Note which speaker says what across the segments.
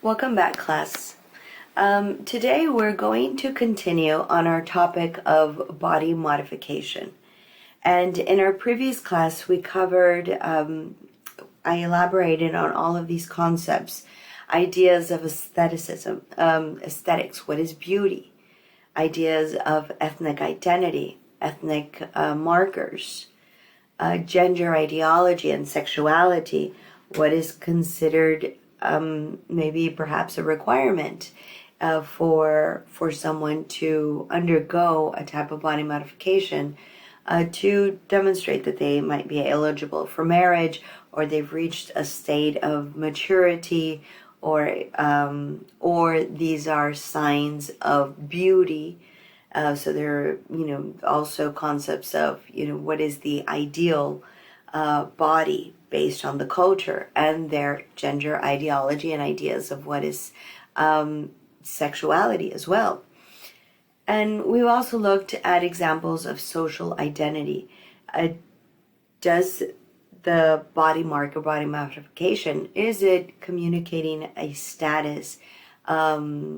Speaker 1: Welcome back, class. Today we're going to continue on our topic of body modification. And in our previous class, we covered, I elaborated on all of these concepts, ideas of aestheticism, aesthetics, what is beauty, ideas of ethnic identity, ethnic markers, gender ideology and sexuality, what is considered maybe perhaps a requirement for someone to undergo a type of body modification to demonstrate that they might be eligible for marriage, or they've reached a state of maturity, or these are signs of beauty. So there are, also concepts of, what is the ideal body based on the culture and their gender ideology and ideas of what is sexuality as well. And we've also looked at examples of social identity. Does the body mark or body modification, is it communicating a status, a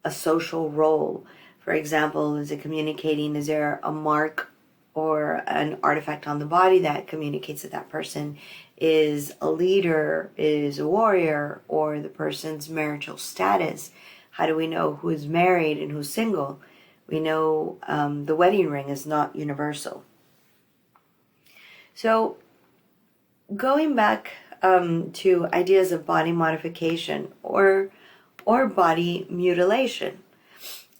Speaker 1: social role? For example, is it communicating, is there a mark or an artifact on the body that communicates that that person is a leader, is a warrior, or the person's marital status? How do we know who is married and who's single? We know the wedding ring is not universal. So going back to ideas of body modification or body mutilation,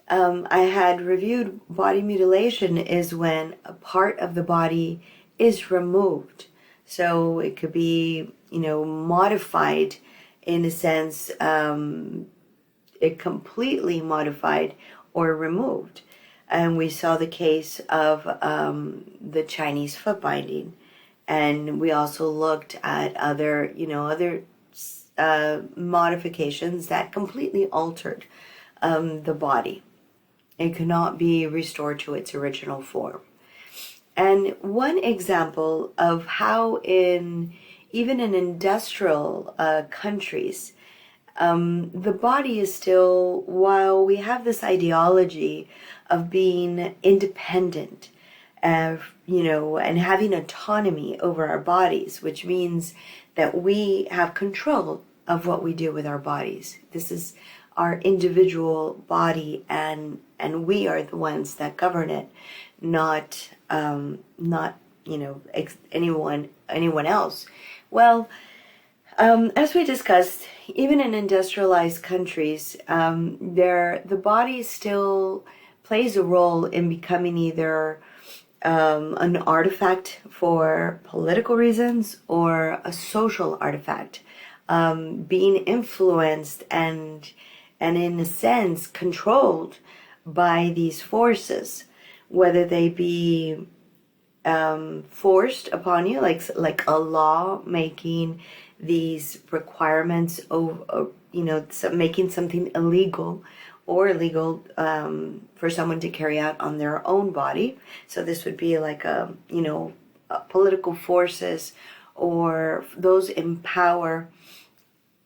Speaker 1: I had reviewed body mutilation is when a part of the body is removed. So it could be, modified in a sense, it completely modified or removed. And we saw the case of the Chinese foot binding. And we also looked at other modifications that completely altered the body. It could not be restored to its original form. And one example of how even in industrial countries, the body is still, while we have this ideology of being independent, and having autonomy over our bodies, which means that we have control of what we do with our bodies. This is our individual body, and we are the ones that govern it, not anyone else. Well, as we discussed, even in industrialized countries, the body still plays a role in becoming either an artifact for political reasons or a social artifact, being influenced and in a sense controlled by these forces, whether they be forced upon you, like a law making these requirements of making something illegal or illegal for someone to carry out on their own body. So this would be like political forces or those in power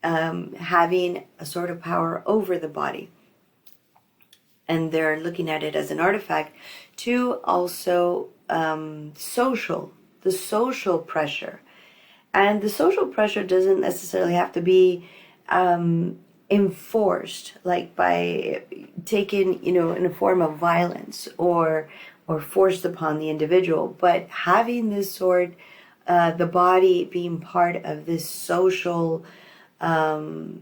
Speaker 1: having a sort of power over the body. And they're looking at it as an artifact to also the social pressure. And the social pressure doesn't necessarily have to be enforced, like by taken, in a form of violence or forced upon the individual, but having this sort, the body being part of this social, the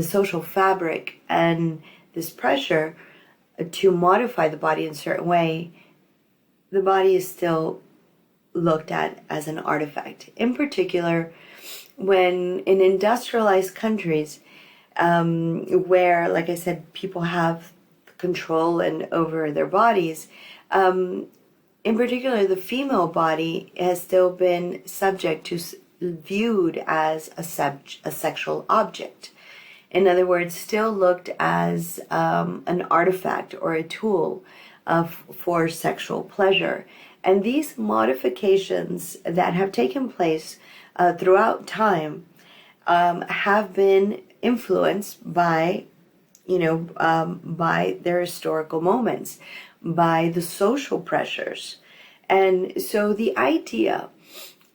Speaker 1: social fabric and this pressure to modify the body in a certain way, the body is still looked at as an artifact. In particular, when in industrialized countries, where, like I said, people have control and over their bodies, in particular, the female body has still been subject to viewed as a sexual object. In other words, still looked as an artifact or a tool for sexual pleasure. And these modifications that have taken place throughout time have been influenced by, by their historical moments, by the social pressures. And so the idea,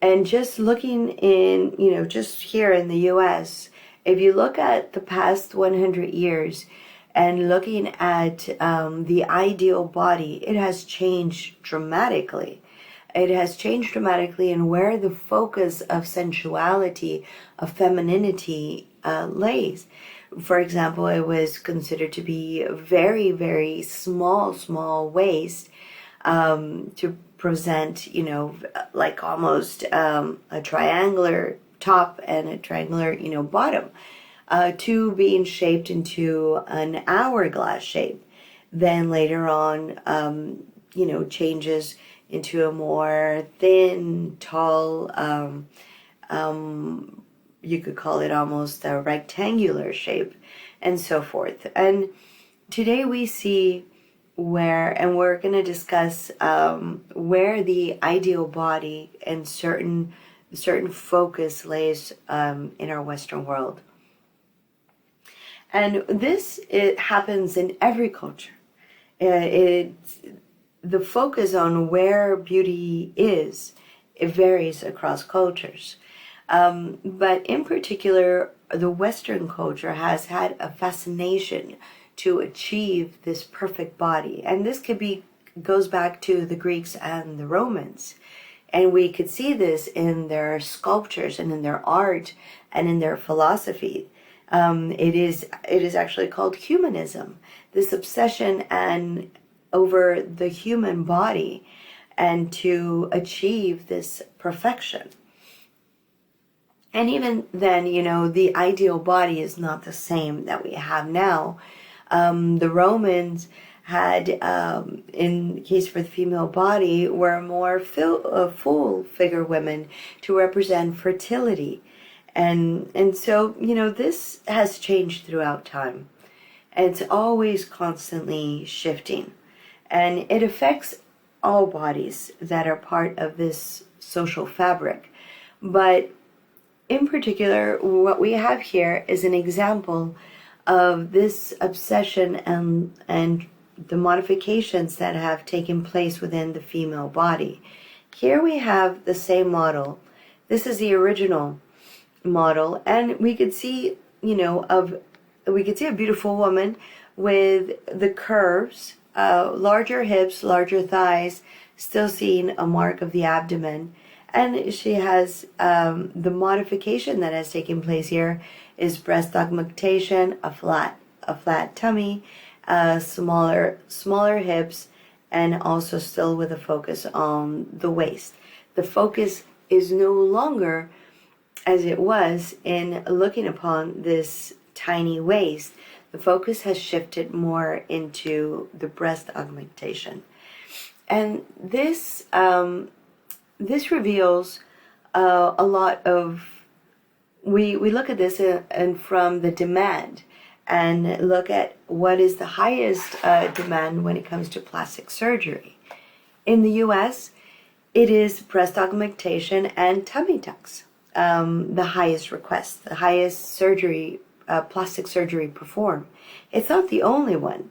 Speaker 1: and just looking in, just here in the US, if you look at the past 100 years and looking at the ideal body, it has changed dramatically. It has changed dramatically in where the focus of sensuality, of femininity lays. For example, it was considered to be a very, very small waist to present, like almost a triangular top and a triangular, bottom, to being shaped into an hourglass shape. Then later on, changes into a more thin, tall, you could call it almost a rectangular shape, and so forth. And today we see and we're going to discuss where the ideal body and certain focus lays in our Western world. And it happens in every culture. The focus on where beauty is, it varies across cultures. But in particular, the Western culture has had a fascination to achieve this perfect body. And this goes back to the Greeks and the Romans. And we could see this in their sculptures and in their art and in their philosophy. It is actually called humanism, this obsession over the human body and to achieve this perfection. And even then, the ideal body is not the same that we have now. The Romans had, in the case for the female body, were more full figure women to represent fertility. And so, this has changed throughout time. And it's always constantly shifting. And it affects all bodies that are part of this social fabric. But in particular, what we have here is an example of this obsession and the modifications that have taken place within the female body. Here we have the same model. This is the original model, and we could see, a beautiful woman with the curves, larger hips, larger thighs, still seeing a mark of the abdomen. And she has the modification that has taken place here is breast augmentation, a flat tummy, smaller hips, and also still with a focus on the waist. The focus is no longer as it was in looking upon this tiny waist. The focus has shifted more into the breast augmentation. And this reveals a lot of, we look at this and from the demand and look at what is the highest demand when it comes to plastic surgery. In the US, it is breast augmentation and tummy tucks, the highest request, the highest surgery, plastic surgery performed. It's not the only one,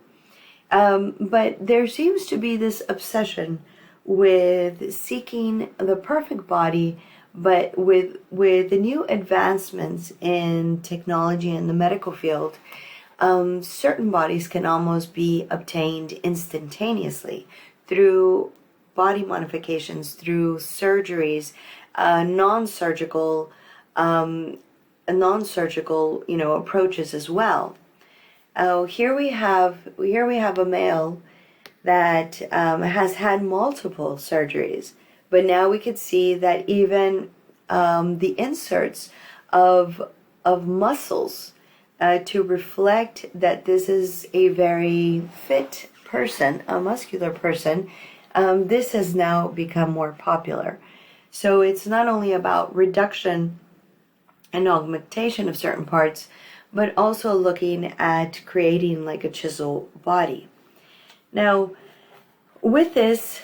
Speaker 1: but there seems to be this obsession with seeking the perfect body, but with the new advancements in technology in the medical field, certain bodies can almost be obtained instantaneously through body modifications, through surgeries, non-surgical, approaches as well. Here we have a male that has had multiple surgeries, but now we could see that even the inserts of muscles to reflect that this is a very fit person, a muscular person, this has now become more popular. So it's not only about reduction and augmentation of certain parts, but also looking at creating like a chisel body. Now, with this,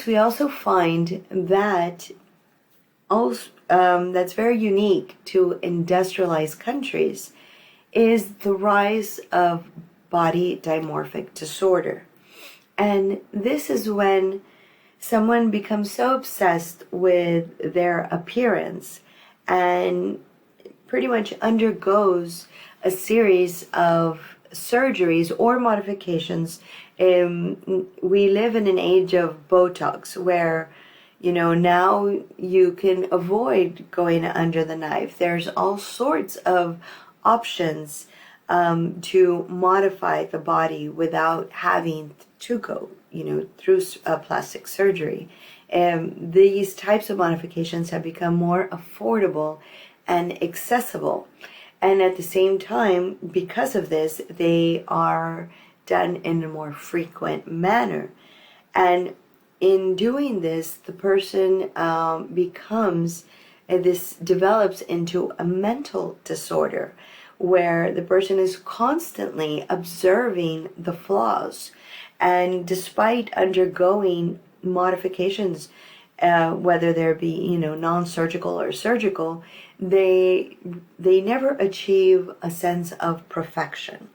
Speaker 1: we also find that that's very unique to industrialized countries is the rise of body dimorphic disorder. And this is when someone becomes so obsessed with their appearance and pretty much undergoes a series of surgeries or modifications. We live in an age of Botox where, now you can avoid going under the knife. There's all sorts of options to modify the body without having to go, through plastic surgery. These types of modifications have become more affordable and accessible. And at the same time, because of this, they are done in a more frequent manner. And in doing this, the person develops into a mental disorder where the person is constantly observing the flaws. And despite undergoing modifications, whether there be, non-surgical or surgical, they never achieve a sense of perfection.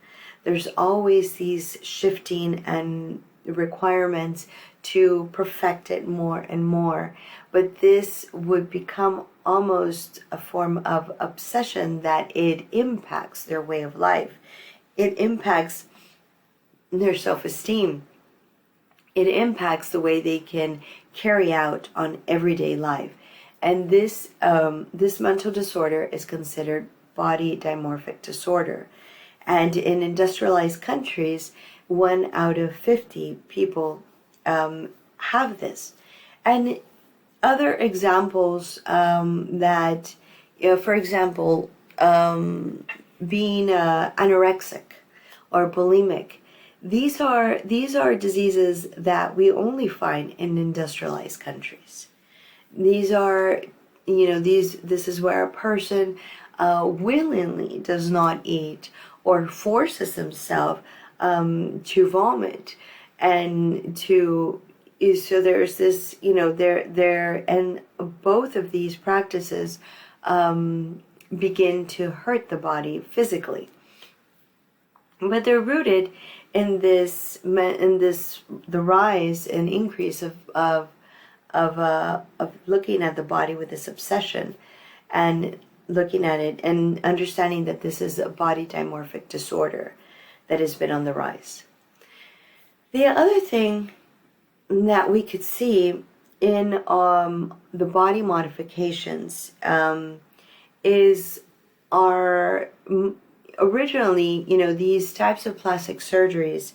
Speaker 1: There's always these shifting and requirements to perfect it more and more. But this would become almost a form of obsession that it impacts their way of life. It impacts their self-esteem. It impacts the way they can carry out on everyday life. And this mental disorder is considered body dimorphic disorder. And in industrialized countries, 1 out of 50 people have this. And other examples that, for example, being anorexic or bulimic, these are diseases that we only find in industrialized countries. These are, this is where a person willingly does not eat or forces himself to vomit, and so there's this, and both of these practices begin to hurt the body physically. But they're rooted in the rise and increase of looking at the body with this obsession and looking at it and understanding that this is a body dimorphic disorder that has been on the rise. The other thing that we could see in the body modifications is originally, these types of plastic surgeries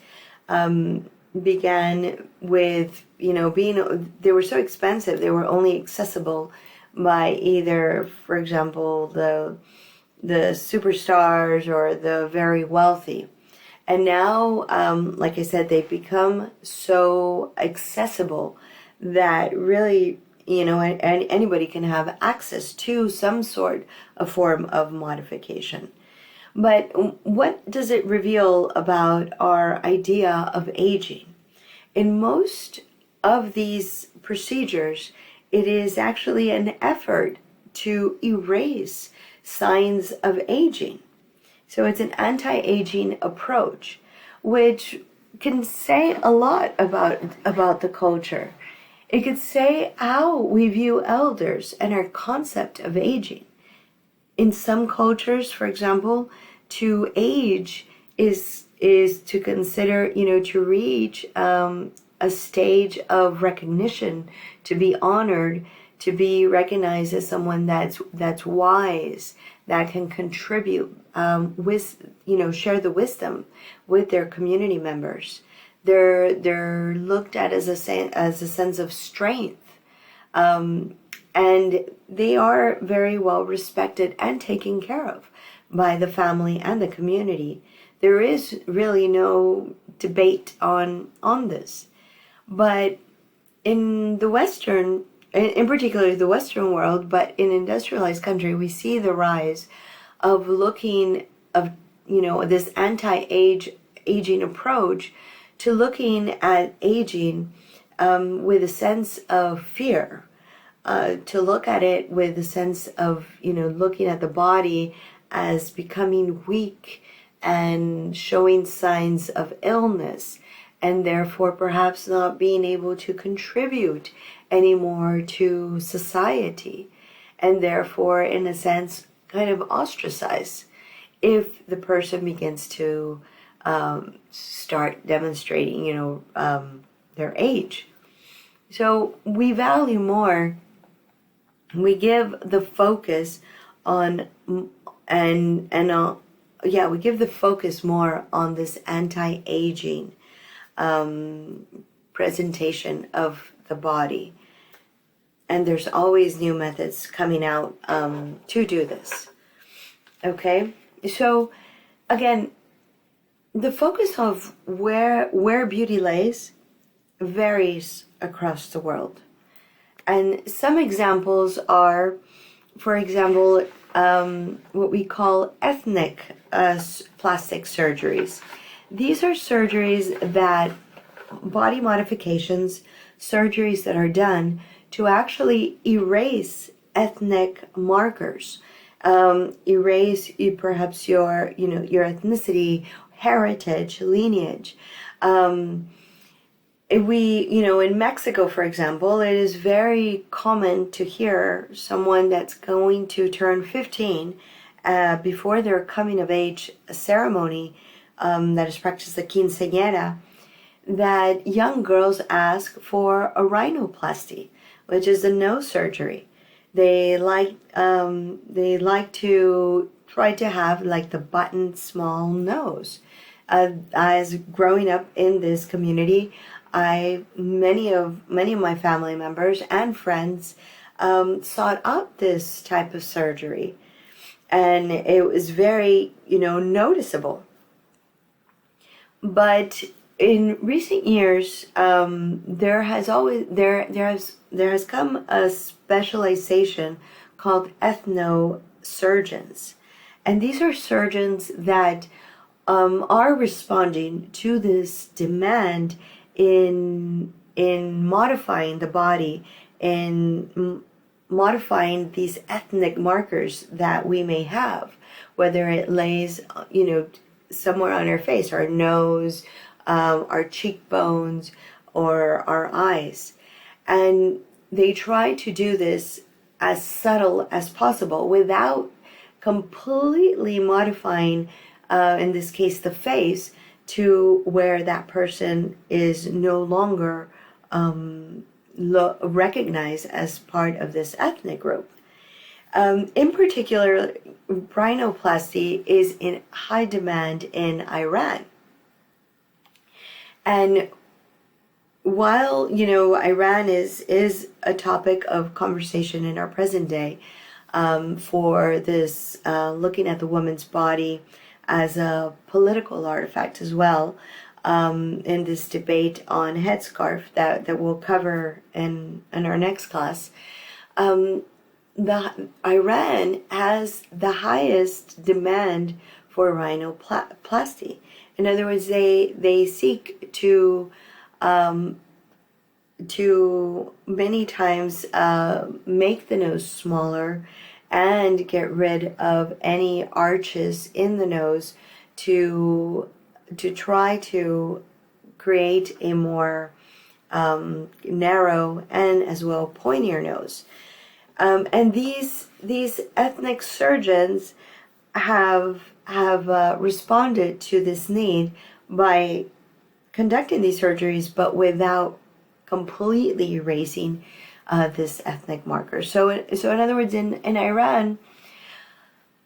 Speaker 1: began with, they were so expensive, they were only accessible by either, for example, the superstars or the very wealthy. And now, like I said, they've become so accessible that really, and anybody can have access to some sort of form of modification. But what does it reveal about our idea of aging? In most of these procedures, it is actually an effort to erase signs of aging. So it's an anti-aging approach, which can say a lot about the culture. It could say how we view elders and our concept of aging. In some cultures, for example, to age is to consider, to reach a stage of recognition, to be honored, to be recognized as someone that's wise, that can contribute share the wisdom with their community members. They're looked at as a sense of strength, and they are very well respected and taken care of by the family and the community. There is really no debate on this. But in the Western, in particular the Western world, but in industrialized country, we see the rise of this anti-aging approach to looking at aging with a sense of fear, to look at it with a sense of, looking at the body as becoming weak and showing signs of illness, and therefore perhaps not being able to contribute anymore to society, and therefore, in a sense, kind of ostracized if the person begins to start demonstrating, their age. So we value more, we give the focus on, we give the focus more on this anti-aging presentation of the body. And there's always new methods coming out to do this. Okay? So, again, the focus of where beauty lays varies across the world. And some examples are, for example, what we call ethnic plastic surgeries. These are surgeries that, body modifications, surgeries that are done to actually erase ethnic markers, erase perhaps your ethnicity, heritage, lineage. In Mexico, for example, it is very common to hear someone that's going to turn 15 before their coming of age ceremony that is practiced, the quinceañera, that young girls ask for a rhinoplasty, which is a nose surgery. They like to try to have like the button small nose. As growing up in this community, many of my family members and friends sought out this type of surgery, and it was very noticeable. But in recent years, there has come a specialization called ethnosurgeons, and these are surgeons that are responding to this demand in modifying the body, in modifying these ethnic markers that we may have, whether it lays somewhere on our face, our nose, our cheekbones, or our eyes. And they try to do this as subtle as possible without completely modifying, in this case, the face, to where that person is no longer recognized as part of this ethnic group. In particular, rhinoplasty is in high demand in Iran. And while, Iran is a topic of conversation in our present day, for this looking at the woman's body as a political artifact as well, in this debate on headscarf that we'll cover in our next class. Iran has the highest demand for rhinoplasty. In other words, they seek to many times make the nose smaller and get rid of any arches in the nose to try to create a more narrow and as well pointier nose. And these ethnic surgeons have responded to this need by conducting these surgeries, but without completely erasing this ethnic marker. So in other words, in Iran,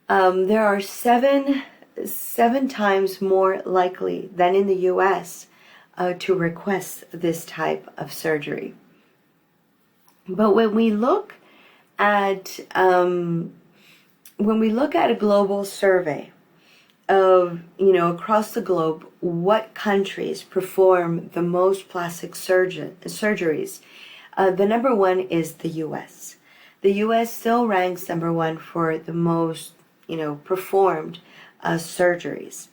Speaker 1: there are seven times more likely than in the U.S. To request this type of surgery. But when we look at a global survey of across the globe, what countries perform the most plastic surgeries, the number one is the U.S. The U.S. still ranks number one for the most performed surgeries.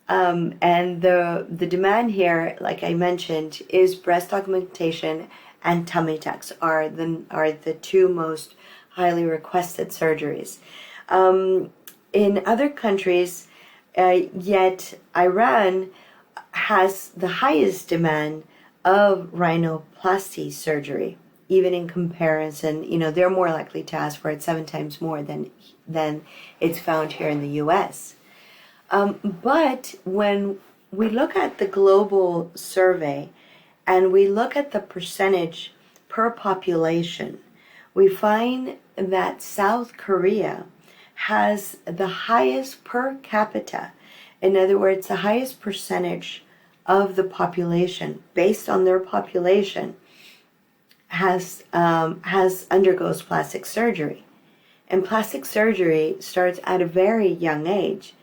Speaker 1: And the demand here, like I mentioned, is breast augmentation and tummy tucks are the two most highly requested surgeries. In other countries, yet Iran has the highest demand of rhinoplasty surgery. Even in comparison, they're more likely to ask for it 7 times more than it's found here in the U.S. But when we look at the global survey and we look at the percentage per population, we find that South Korea has the highest per capita. In other words, the highest percentage of the population, based on their population, has undergoes plastic surgery. And plastic surgery starts at a very young age.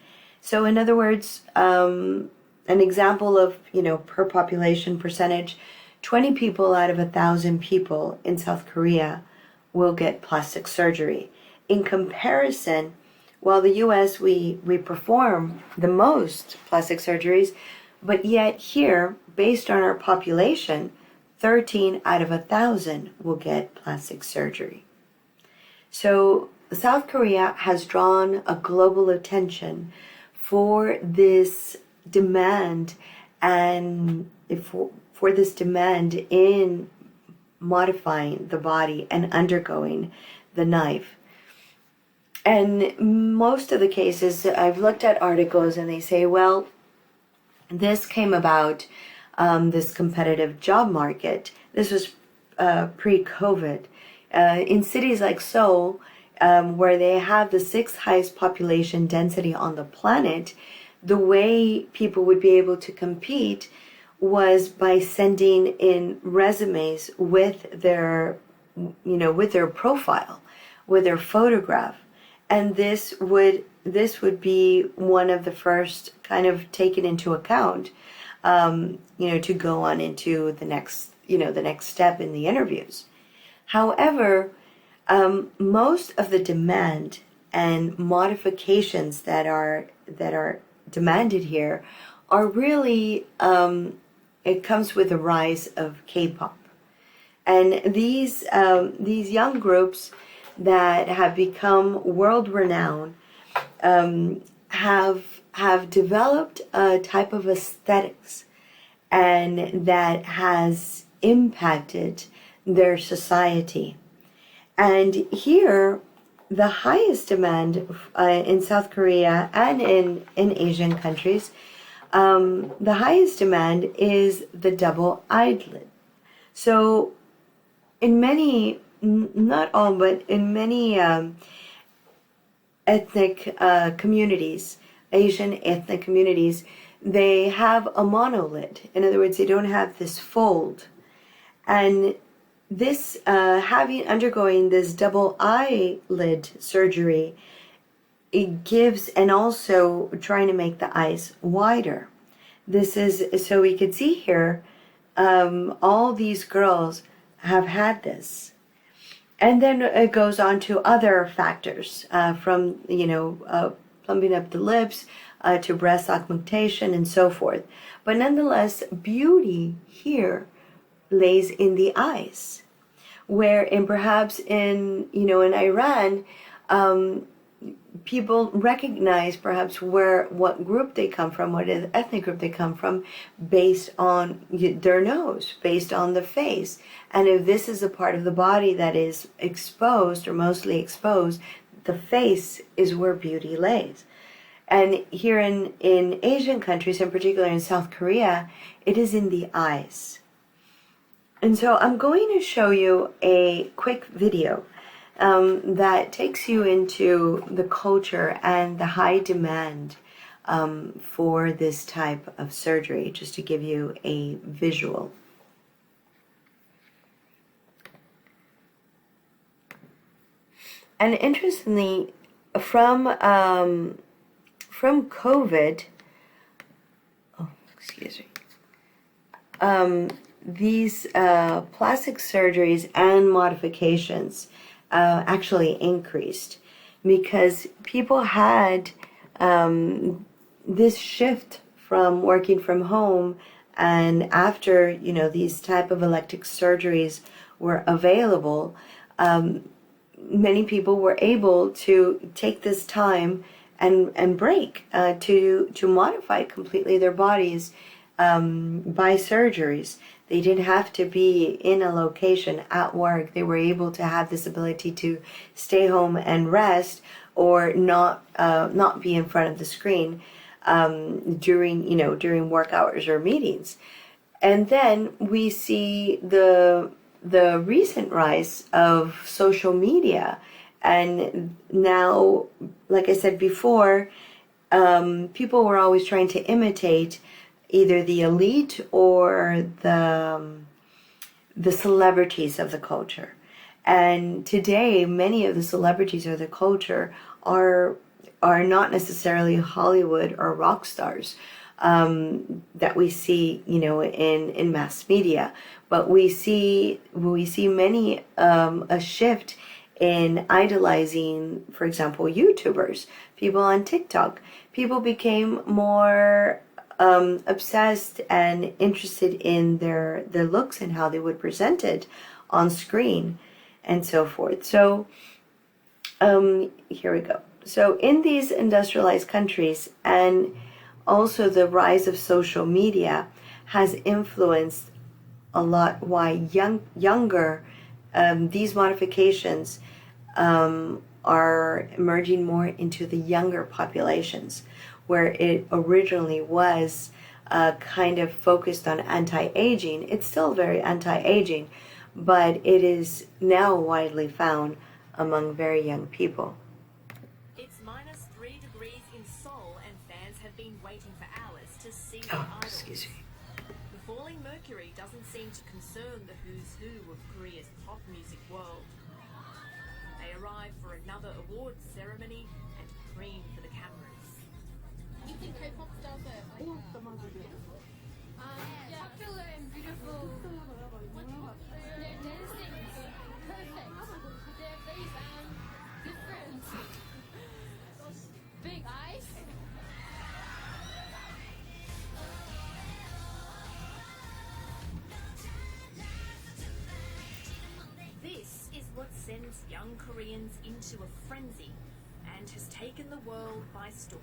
Speaker 1: So in other words, an example of, per population percentage, 20 people out of 1,000 people in South Korea will get plastic surgery. In comparison, while the U.S., we perform the most plastic surgeries, but yet here, based on our population, 13 out of 1,000 will get plastic surgery. So South Korea has drawn a global attention for this demand and for this demand in modifying the body and undergoing the knife. And most of the cases, I've looked at articles and they say, well, this came about, this competitive job market. This was pre-COVID. In cities like Seoul, where they have the 6th highest population density on the planet, the way people would be able to compete was by sending in resumes with their profile, with their photograph. And this would be one of the first kind of taken into account, to go on into the next step in the interviews. However, most of the demand and modifications that are demanded here are really, it comes with the rise of K-pop. And these young groups that have become world renowned have developed a type of aesthetics, and that has impacted their society. And here, the highest demand in South Korea and in Asian countries, the highest demand is the double eyelid. So in many, not all, but in many ethnic communities, Asian ethnic communities, they have a monolid. In other words, they don't have this fold. And this, undergoing this double eyelid surgery, it gives, and also trying to make the eyes wider. This is, so we could see here, all these girls have had this. And then it goes on to other factors, from, plumping up the lips, to breast augmentation and so forth. But nonetheless, beauty here lays in the eyes, where perhaps in Iran, people recognize perhaps what group they come from, what ethnic group they come from, based on their nose, based on the face. And if this is a part of the body that is exposed or mostly exposed, the face is where beauty lays. And here in Asian countries, in particular in South Korea, it is in the eyes. And so I'm going to show you a quick video that takes you into the culture and the high demand for this type of surgery, just to give you a visual. And interestingly, from COVID, these plastic surgeries and modifications actually increased, because people had this shift from working from home And after, these type of elective surgeries were available, many people were able to take this time and break, to modify completely their bodies by surgeries. They didn't have to be in a location at work. They were able to have this ability to stay home and rest, or not be in front of the screen during work hours or meetings. And then we see the recent rise of social media. And now, like I said before, people were always trying to imitate either the elite or the celebrities of the culture. And today, many of the celebrities of the culture are not necessarily Hollywood or rock stars that we see, in mass media, but we see many a shift in idolizing, for example, YouTubers, people on TikTok. People became more obsessed and interested in their looks and how they would present it on screen and so forth. So here we go. So in these industrialized countries, and also the rise of social media has influenced a lot why younger these modifications are emerging more into the younger populations, where it originally was kind of focused on anti-aging. It's still very anti-aging, but it is now widely found among very young people.
Speaker 2: It's -3 degrees in Seoul, and fans have been waiting for hours to see the idols.
Speaker 1: Excuse me.
Speaker 2: The falling mercury doesn't seem to concern the who's who of Korea's pop music world. They arrive for another awards ceremony and cream for the cameras.
Speaker 3: You think K-pop stars are popular and beautiful. Their dancing is perfect. Their face different. Big eyes.
Speaker 2: This is what sends young Koreans into a frenzy and has taken the world by storm.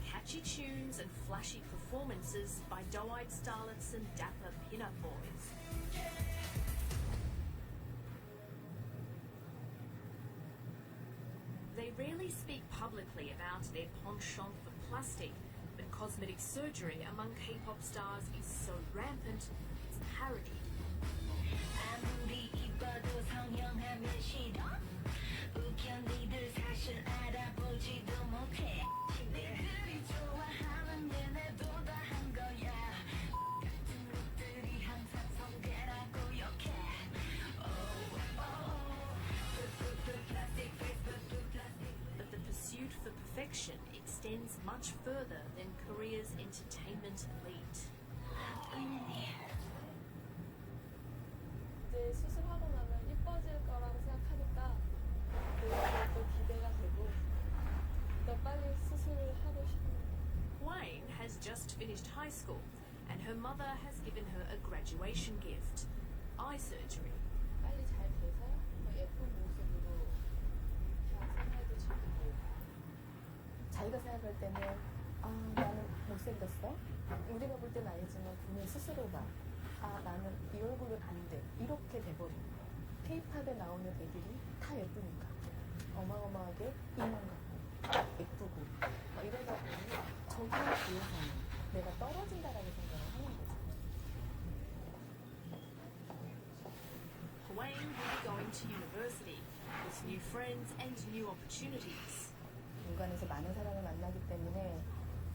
Speaker 2: Catchy tunes and flashy performances by doe-eyed starlets and dapper pin-up boys. They rarely speak publicly about their penchant for plastic, but cosmetic surgery among K-pop stars is so rampant, it's parodied. But the pursuit for perfection extends much further than Korea's entertainment elite.
Speaker 3: 이제 수술하고 나면 예뻐질 거라고 생각하니까 그것도 또 기대가 되고 더 빨리 수술을 하고 싶어요.
Speaker 2: Wayne has just finished high school, and her mother has given her a graduation gift: eye surgery.
Speaker 3: 빨리 잘 돼서 더 예쁜 모습으로 생활도 즐기고. 자기가 생각할 때는 나는 못생겼어? 우리가 볼 때는 아니지만 본인 스스로 봐. 나는 이 얼굴은 안 돼. 이렇게 돼버린 거야. K-팝에 나오는 애들이 다 예쁘니까. 어마어마하게 이만 같고 예쁘고 막 이러다 보니 저기에 비해서는 내가 떨어진다라고 생각을 하는 거죠.
Speaker 2: Wayne will be going to university with new friends and new opportunities.
Speaker 3: 인간에서 많은 사람을 만나기 때문에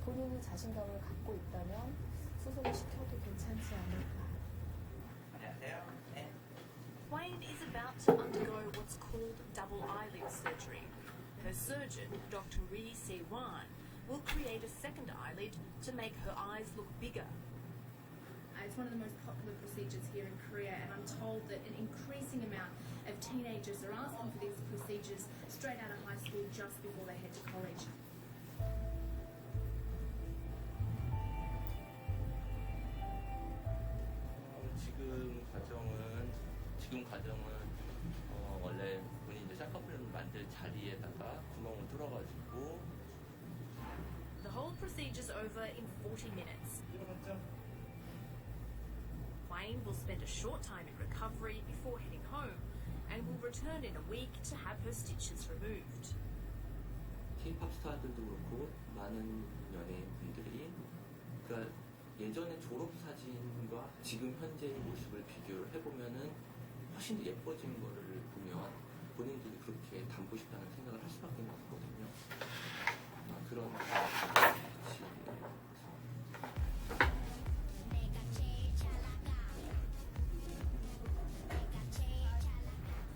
Speaker 3: 본인이 자신감을 갖고 있다면 수술을 시켜도 괜찮지 않을까.
Speaker 2: Wayne is about to undergo what's called double eyelid surgery. Her surgeon, Dr. Ri Se-wan, will create a second eyelid to make her eyes look bigger.
Speaker 4: It's one of the most popular procedures here in Korea, and I'm told that an increasing amount of teenagers are asking for these procedures straight out of high school just before they head to college.
Speaker 5: 지금 과정은 원래 본인이 이제 쌍꺼풀을 만들 자리에다가 구멍을 뚫어가지고
Speaker 2: The whole procedure's over in 40 minutes. Wayne will spend a short time in recovery before heading home and will return in a week to have her stitches removed.
Speaker 5: K-pop 스타들도 그렇고 많은 연예인분들이 그러니까 예전의 졸업 사진과 지금 현재의 모습을 비교를 해보면은 훨씬 더 예뻐진 거를 보면 본인들이 그렇게 닮고 싶다는 생각을 할 수밖에 없거든요. 그런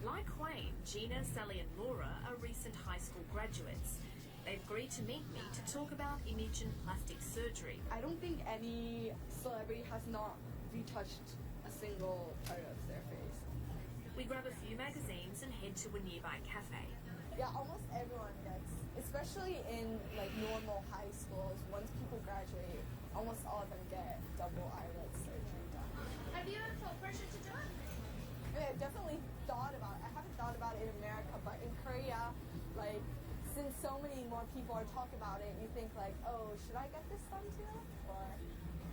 Speaker 2: Like Wayne, Gina, Sally and Laura are recent high school graduates. They've agreed to meet me to talk about image and plastic surgery.
Speaker 3: I don't think any celebrity has not retouched a single part of their face.
Speaker 2: We grab a few magazines and head to a nearby cafe.
Speaker 3: Yeah, almost everyone gets, especially in like normal high schools, once people graduate, almost all of them get double eyelid surgery done.
Speaker 4: Have you ever felt pressure to do it?
Speaker 3: I mean, I've definitely thought about it. I haven't thought about it in America, but in Korea, like, since so many more people are talking about it, you think like, oh, should I get this done too? Or,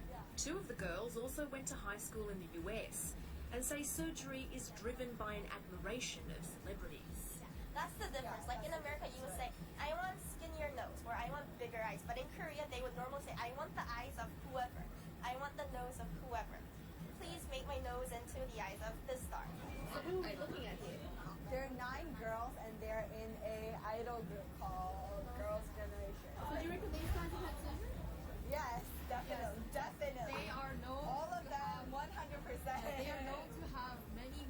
Speaker 3: yeah.
Speaker 2: Two of the girls also went to high school in the US and say surgery is driven by an admiration of celebrities.
Speaker 6: That's the difference. Like in America, you would say, I want skinnier nose, or I want bigger eyes. But in Korea, they would normally say, I want the eyes of whoever. I want the nose of whoever. Please make my nose into the eyes of this star.
Speaker 3: So who are we looking at here? There are 9 girls, and they're in a idol group called Girls' Generation.
Speaker 4: So do you reckon these guys have had surgery?
Speaker 3: Yes, definitely, definitely.
Speaker 7: They are known.
Speaker 3: All of them, 100%.
Speaker 7: They are known to have many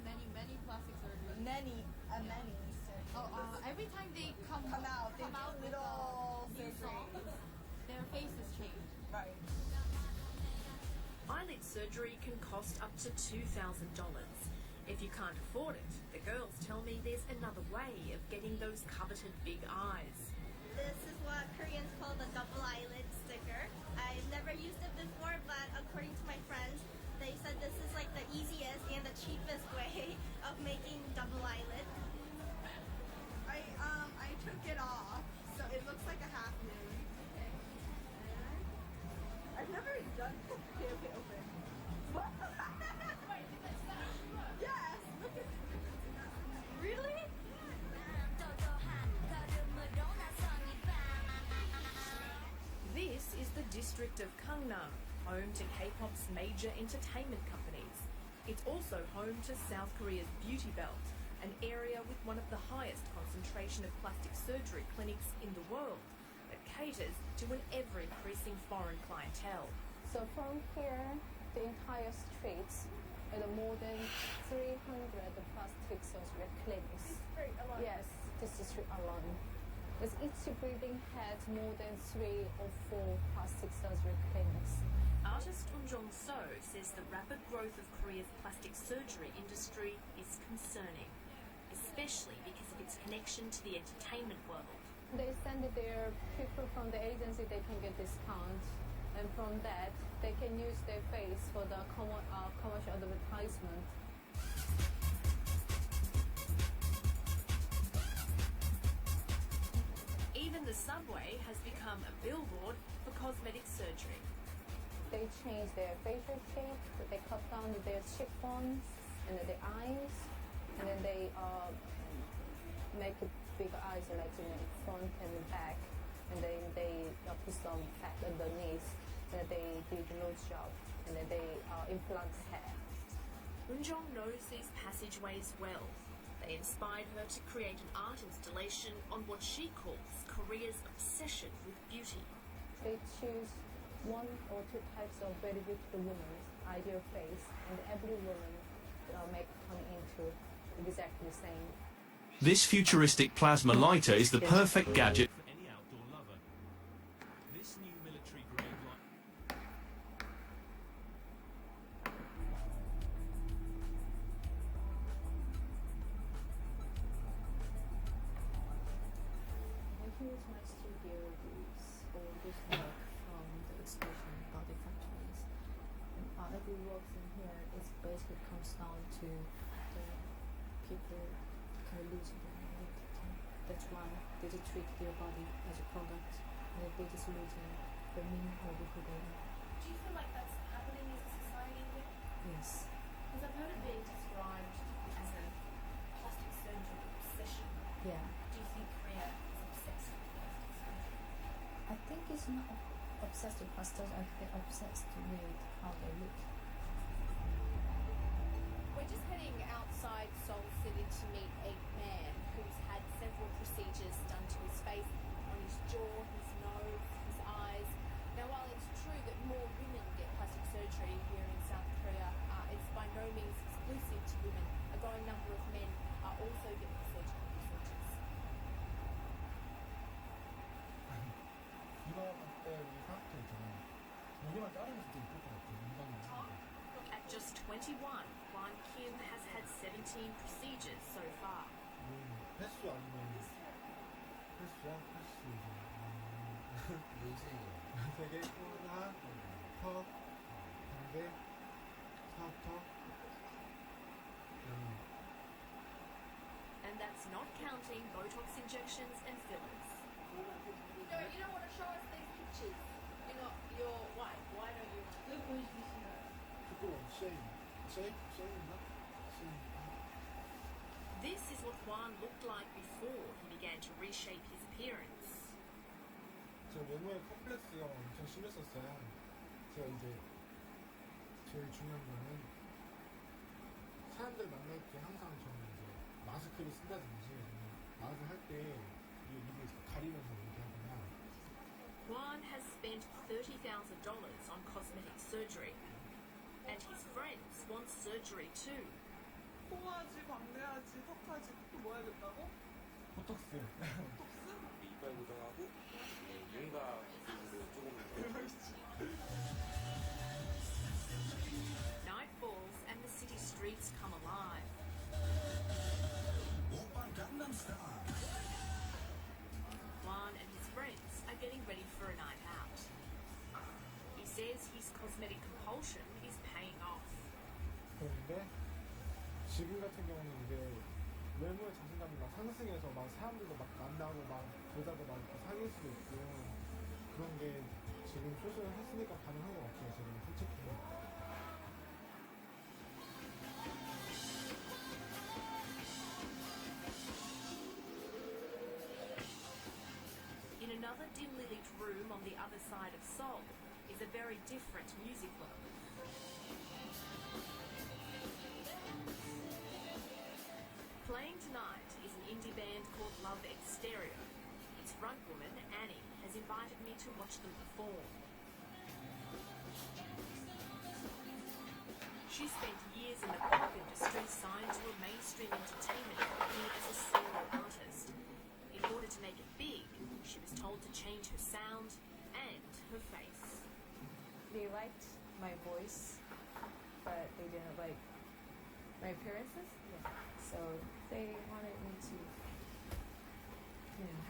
Speaker 7: plastic surgeries.
Speaker 3: Many.
Speaker 7: Every time they come
Speaker 3: Out, they
Speaker 7: come out
Speaker 3: do
Speaker 7: with
Speaker 3: little
Speaker 7: new songs,
Speaker 3: surgeries.
Speaker 7: their faces change.
Speaker 3: Right.
Speaker 2: Eyelid surgery can cost up to $2,000. If you can't afford it, the girls tell me there's another way of getting those coveted big eyes.
Speaker 6: This is what Koreans call the double eyelid sticker. I've never used it before, but according to my friends, they said this is like the easiest and the cheapest way of making double eyelid.
Speaker 3: I took it off, so it looks like a half moon. I've never done. Okay, open. Yes, look at. Really?
Speaker 2: This is the district of Gangnam, home to K-pop's major entertainment companies. It's also home to South Korea's beauty belt, an area with one of the highest concentration of plastic surgery clinics in the world that caters to an ever-increasing foreign clientele.
Speaker 3: So from here, the entire streets are more than 300 plastic surgery clinics. Yes, this district alone. Because each building has more than 3 or 4 plastic surgery clinics.
Speaker 2: Artist Eun Jong-so says the rapid growth of Korea's plastic surgery industry is concerning, especially because of its connection to the entertainment world.
Speaker 3: They send their people from the agency, they can get discount. And from that, they can use their face for the commercial advertisement.
Speaker 2: Even the subway has become a billboard for cosmetic surgery.
Speaker 3: They change their facial shape, they cut down their cheekbones and the eyes, and then they make big eyes like front and back, and then they put some fat underneath, and they did nose job, and then they implant hair.
Speaker 2: Eun-jong knows these passageways well. They inspired her to create an art installation on what she calls Korea's obsession with beauty.
Speaker 3: They choose 1 or 2 types of very beautiful women's ideal face, and every woman make turn into exactly the same.
Speaker 8: This futuristic plasma lighter is the perfect gadget for any outdoor lover. This new military grade light.
Speaker 3: Here's my studio views for this work from the exhibition Body Factories. And every work in here is basically comes down to the people kind of lose their identity. That's why they just treat their body as a product, and they just lose the meaning of who they are.
Speaker 4: Do you feel like that's happening as a society here?
Speaker 3: Yes.
Speaker 4: Because I've heard it being described as a plastic surgery obsession.
Speaker 3: Yeah.
Speaker 4: Do you think Korea is obsessed with plastic surgery?
Speaker 3: I think it's not obsessed with pastels. I think they're obsessed with how they look.
Speaker 4: We're just heading outside Seoul City to meet a man who's had several procedures done to his face, on his jaw, his nose, his eyes. Now, while it's true that more women get plastic surgery here in South Korea, it's by no means exclusive to women. A growing number of men are also getting surgical procedures.
Speaker 9: 이거 그때 우리 사업도 있잖아. 여기만 자르면서 좀 이쁠 것 같아. 인간은.
Speaker 2: At just 21, Kwan Kim has had 17 procedures so far.
Speaker 9: 패스 아니면 패스야? 패스이죠. 되게 하나, 턱, 반대, 턱,
Speaker 2: And that's not counting Botox injections and fillers.
Speaker 4: You don't want to show us these pictures. You're not, you're white. Why don't you want to?
Speaker 9: 그거 쉐인인가?
Speaker 2: This is what Kwan looked like before he began to reshape his appearance.
Speaker 9: 저 외모에 컴플렉스가 엄청 심했었어요. 제가 이제 제일 중요한 거는 사람들 만날 때 항상 저는 이제 마스크를 쓴다든지 말을 할 때 입을 가리면서 얘기하거나.
Speaker 2: Kwan has spent $30,000 on cosmetic surgery. And his friends want surgery too.
Speaker 10: 코하지, 광대하지, 턱하지, 또 뭐 해야겠다고?
Speaker 9: 보톡스.
Speaker 5: 이빨 고정하고 윤곽 부분도 조금
Speaker 2: Night falls and the city streets come alive. Kwan and his friends are getting ready for a night out. He says his cosmetic compulsion is paying off.
Speaker 9: 그런데 지금 같은 경우는 이제 외모의 자신감이 막 상승해서 막 사람들도 막 만나고 막 보다가 막 이렇게 사귈 수도 있고 그런 게 지금 소셜을 했으니까 가능한 것 같아요. 지금 솔직히.
Speaker 2: In another dimly lit room on the other side of Seoul is a very different music world. Playing tonight is an indie band called Love Exterior. Its frontwoman, Annie, has invited me to watch them perform. She spent years in the pop industry, signed to a mainstream entertainment company as a solo artist. In order to make it big, she was told to change her sound and her face.
Speaker 3: They liked my voice, but they didn't like my appearances. Yeah. So they wanted me to,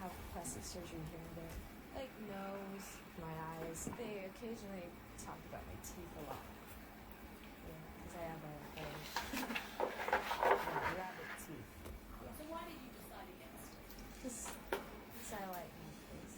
Speaker 3: have plastic surgery here and there. Like nose, my eyes. They occasionally talked about my teeth a lot. Yeah, because I have a rabbit teeth.
Speaker 4: So why did you decide against it?
Speaker 3: Because I like my face.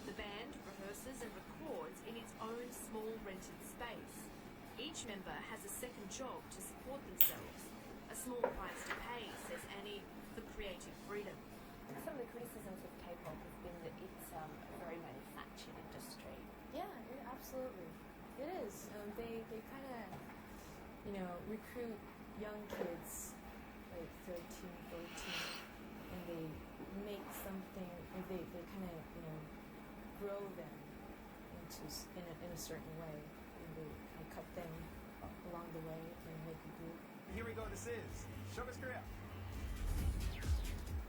Speaker 2: The band rehearses and records in its own small rented space. Each member has a second job to support themselves. A small price to pay, says Annie, for creative freedom.
Speaker 11: Some of the criticisms of K-pop have been that it's a very manufactured industry.
Speaker 3: Yeah, absolutely. It is. They kind of, recruit young kids, like 13, 14, and they make something, or they kind of, grow them in a certain way, and they cut them along the way and make a group.
Speaker 12: Here we go, this is Showbiz Korea.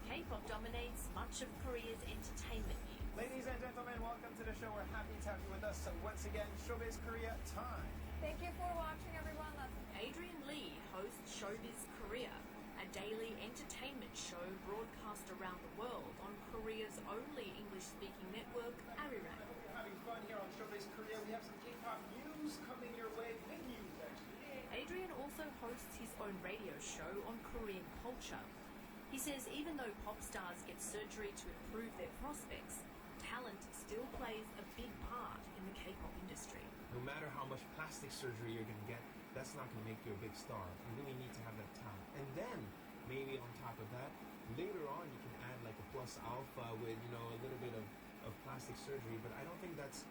Speaker 2: K-pop dominates much of Korea's entertainment year.
Speaker 12: Ladies and gentlemen, welcome to the show. We're happy to have you with us. So once again, Showbiz Korea time.
Speaker 4: Thank you for watching, everyone.
Speaker 2: Adrian Lee hosts Showbiz Korea, a daily entertainment show broadcast around the world on Korea's only English-speaking network, Arirang.
Speaker 12: We're having fun here on Showbiz Korea. We have some K-pop news coming your way. Big news, actually.
Speaker 2: Adrian also hosts his own radio show on Korean culture. He says even though pop stars get surgery to improve their prospects, talent still plays a big part in the K-pop industry.
Speaker 13: No matter how much plastic surgery you're going to get, that's not going to make you a big star. You really need to have that talent. And then, maybe on top of that, later on you can add like a plus alpha with, you know, a little bit of plastic surgery. But I don't think that's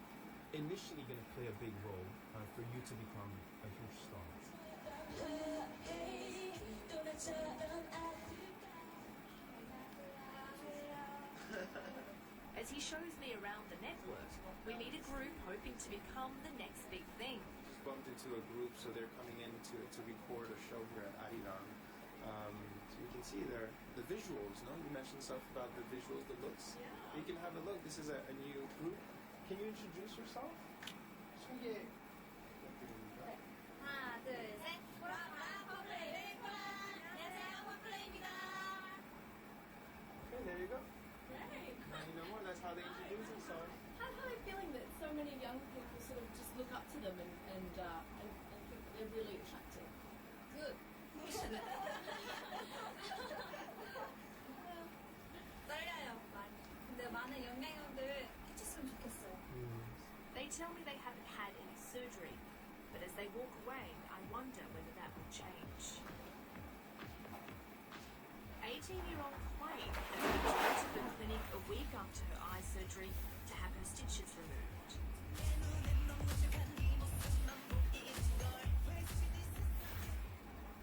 Speaker 13: initially going to play a big role for you to become a huge star.
Speaker 2: As he shows me around the network, we meet a group hoping to become the next big thing.
Speaker 14: Just bumped into a group, so they're coming in to record a show here at Arirang. So you can see there the visuals, no? You mentioned stuff about the visuals, the looks.
Speaker 2: Yeah.
Speaker 14: You can have a look. This is a new group. Can you introduce yourself? 소개 부탁드립니다.
Speaker 4: 하나, 둘, 셋.
Speaker 14: Okay, there you go. Now you know more. That's how they introduce themselves.
Speaker 3: How are they feeling that so many young people sort of just look up to them and think that they're really attractive?
Speaker 4: Good. 떨려요. 근데 많은 영향력을 해줬으면 좋겠어요.
Speaker 2: They tell me they haven't had any surgery, but as they walk away, I wonder whether that will change. 18-year-old Quaid has been taken to the clinic a week after her eye surgery to have her stitches removed.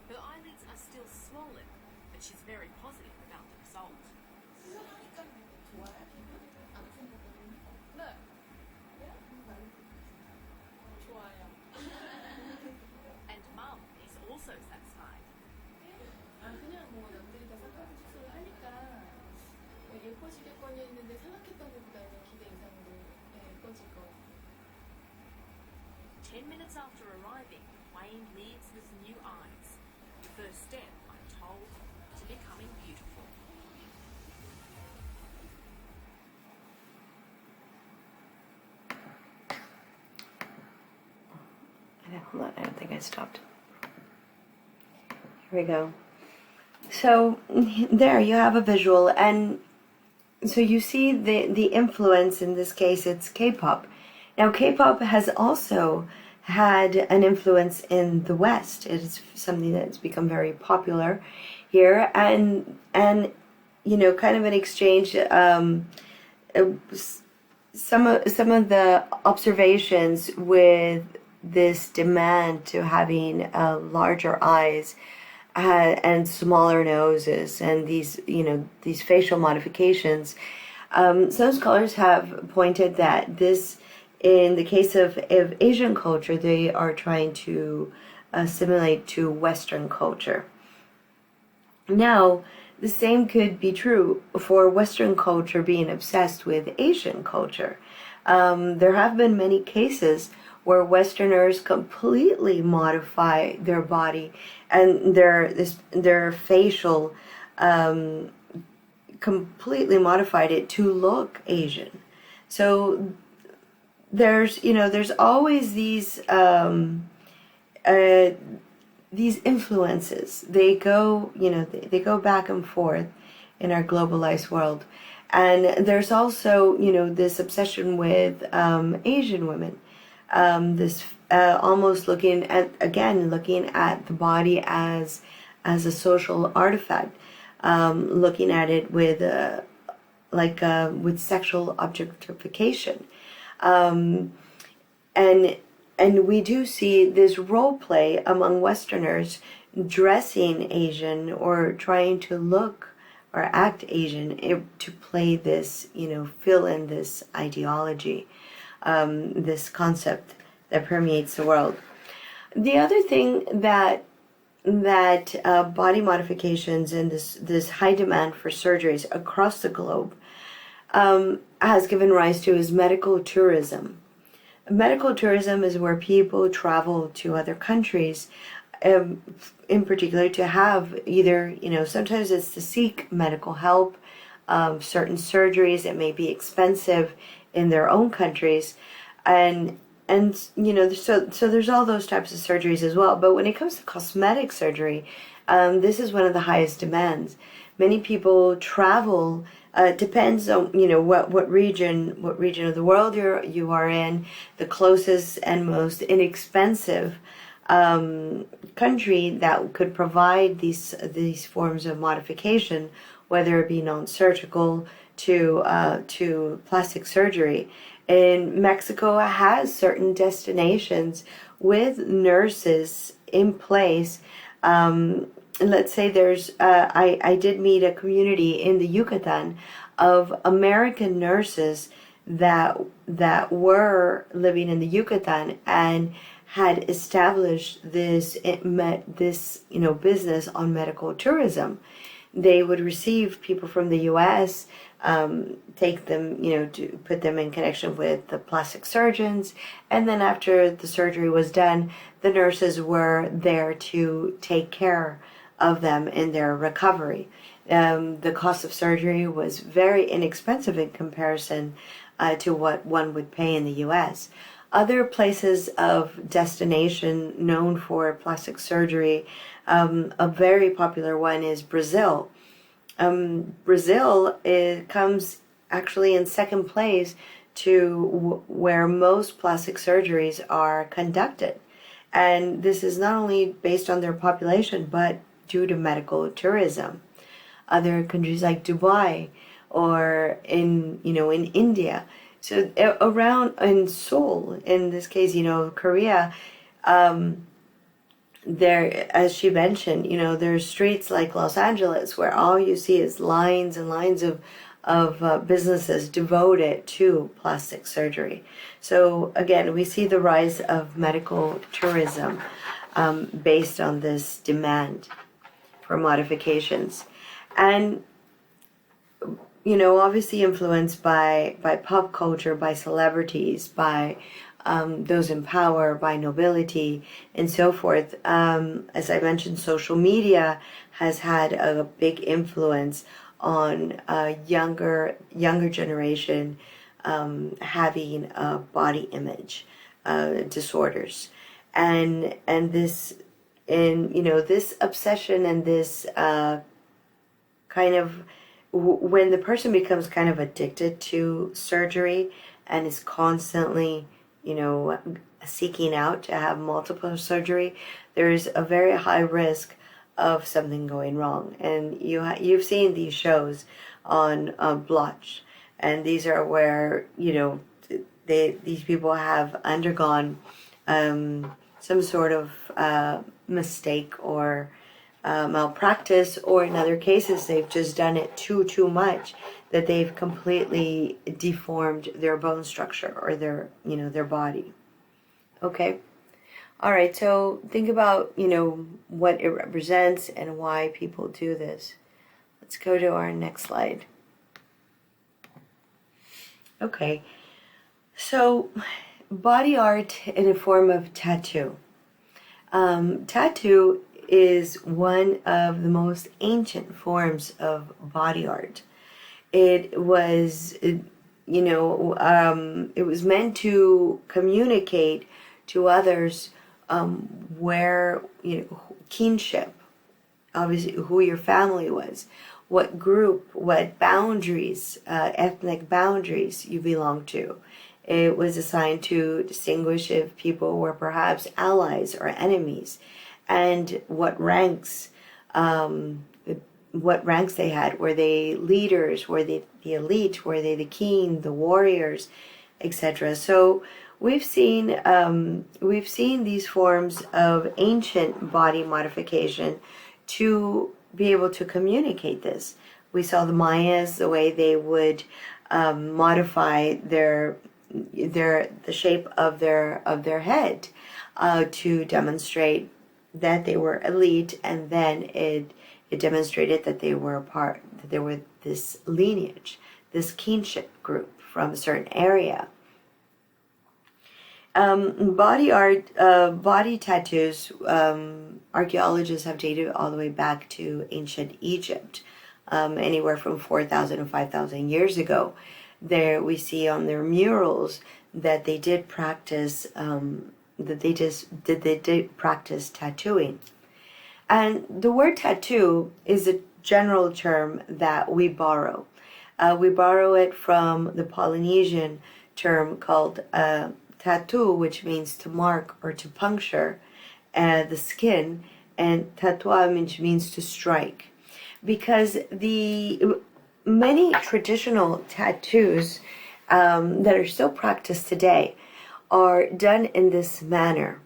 Speaker 2: Her eyelids are still swollen, but she's very positive about the result.
Speaker 3: 네. 좋아요.
Speaker 2: And Mum is also satisfied.
Speaker 3: 그냥 뭐 남들이 다 쌍꺼풀 수술을 하니까 예뻐지겠거니 했는데 생각했던 것보다는 기대 이상으로 예뻐질 거.
Speaker 2: 10 minutes after arriving, Wayne leaves with new eyes. The first step, I'm told, to becoming beautiful.
Speaker 1: Hold on, I don't think I stopped. Here we go. So there you have a visual, and so you see the influence. In this case, it's K-pop. Now, K-pop has also had an influence in the West. It is something that's become very popular here, and you know, kind of an exchange. Some of the observations with this demand to having larger eyes and smaller noses and these, you know, these facial modifications. Some scholars have pointed that this, in the case of Asian culture, they are trying to assimilate to Western culture. Now, the same could be true for Western culture being obsessed with Asian culture. There have been many cases where Westerners completely modify their body and their facial, completely modified it to look Asian. So there's always these influences. They go back and forth in our globalized world. And there's also, this obsession with Asian women. This almost looking at the body as a social artifact, looking at it with sexual objectification, and we do see this role play among Westerners dressing Asian or trying to look or act Asian to play this, fill in this ideology. This concept that permeates the world. The other thing that body modifications and this high demand for surgeries across the globe has given rise to is medical tourism. Medical tourism is where people travel to other countries, in particular to have either, sometimes it's to seek medical help, certain surgeries that may be expensive in their own countries, and so there's all those types of surgeries as well. But when it comes to cosmetic surgery, this is one of the highest demands. Many people travel. Depends on what region of the world you are in. The closest and most inexpensive country that could provide these forms of modification, whether it be non-surgical to plastic surgery. And Mexico has certain destinations with nurses in place. Let's say there's, I did meet a community in the Yucatan of American nurses that were living in the Yucatan and had established this business on medical tourism. They would receive people from the U.S., take them, to put them in connection with the plastic surgeons, and then after the surgery was done, the nurses were there to take care of them in their recovery. The cost of surgery was very inexpensive in comparison to what one would pay in the U.S. Other places of destination known for plastic surgery, a very popular one is Brazil. Brazil comes actually in second place to where most plastic surgeries are conducted. And this is not only based on their population, but due to medical tourism. Other countries like Dubai or in India. So around in Seoul, in this case, Korea, there, as she mentioned, there's streets like Los Angeles where all you see is lines and lines of businesses devoted to plastic surgery. So again, we see the rise of medical tourism based on this demand for modifications. And obviously influenced by pop culture, by celebrities, by those in power, by nobility, and so forth. As I mentioned, social media has had a big influence on younger generation having body image disorders, and this obsession and this kind of when the person becomes kind of addicted to surgery and is constantly, seeking out to have multiple surgery, there's a very high risk of something going wrong. And you've seen these shows on Blotch, and these are where these people have undergone some sort of mistake or malpractice, or in other cases they've just done it too much that they've completely deformed their bone structure or their body. Okay, all right, so think about what it represents and why people do this. Let's go to our next slide. Okay, so body art in a form of tattoo. Tattoo is one of the most ancient forms of body art. It was, it was meant to communicate to others where, kinship, obviously who your family was, what group, what boundaries, ethnic boundaries you belong to. It was assigned to distinguish if people were perhaps allies or enemies, and what ranks they had. Were they leaders? Were they the elite? Were they the king, the warriors, etc.? So we've seen these forms of ancient body modification to be able to communicate this. We saw the Mayas, the way they would modify the shape of their head to demonstrate that they were elite, and then it demonstrated that they were this lineage, this kinship group from a certain area. Body art, body tattoos, archaeologists have dated all the way back to ancient Egypt, anywhere from 4,000 to 5,000 years ago. there we see on their murals that they did practice practice tattooing. And the word tattoo is a general term that we borrow. We borrow it from the Polynesian term called tattoo, which means to mark or to puncture the skin, and tatua means to strike. Because the many traditional tattoos that are still practiced today are done in this manner.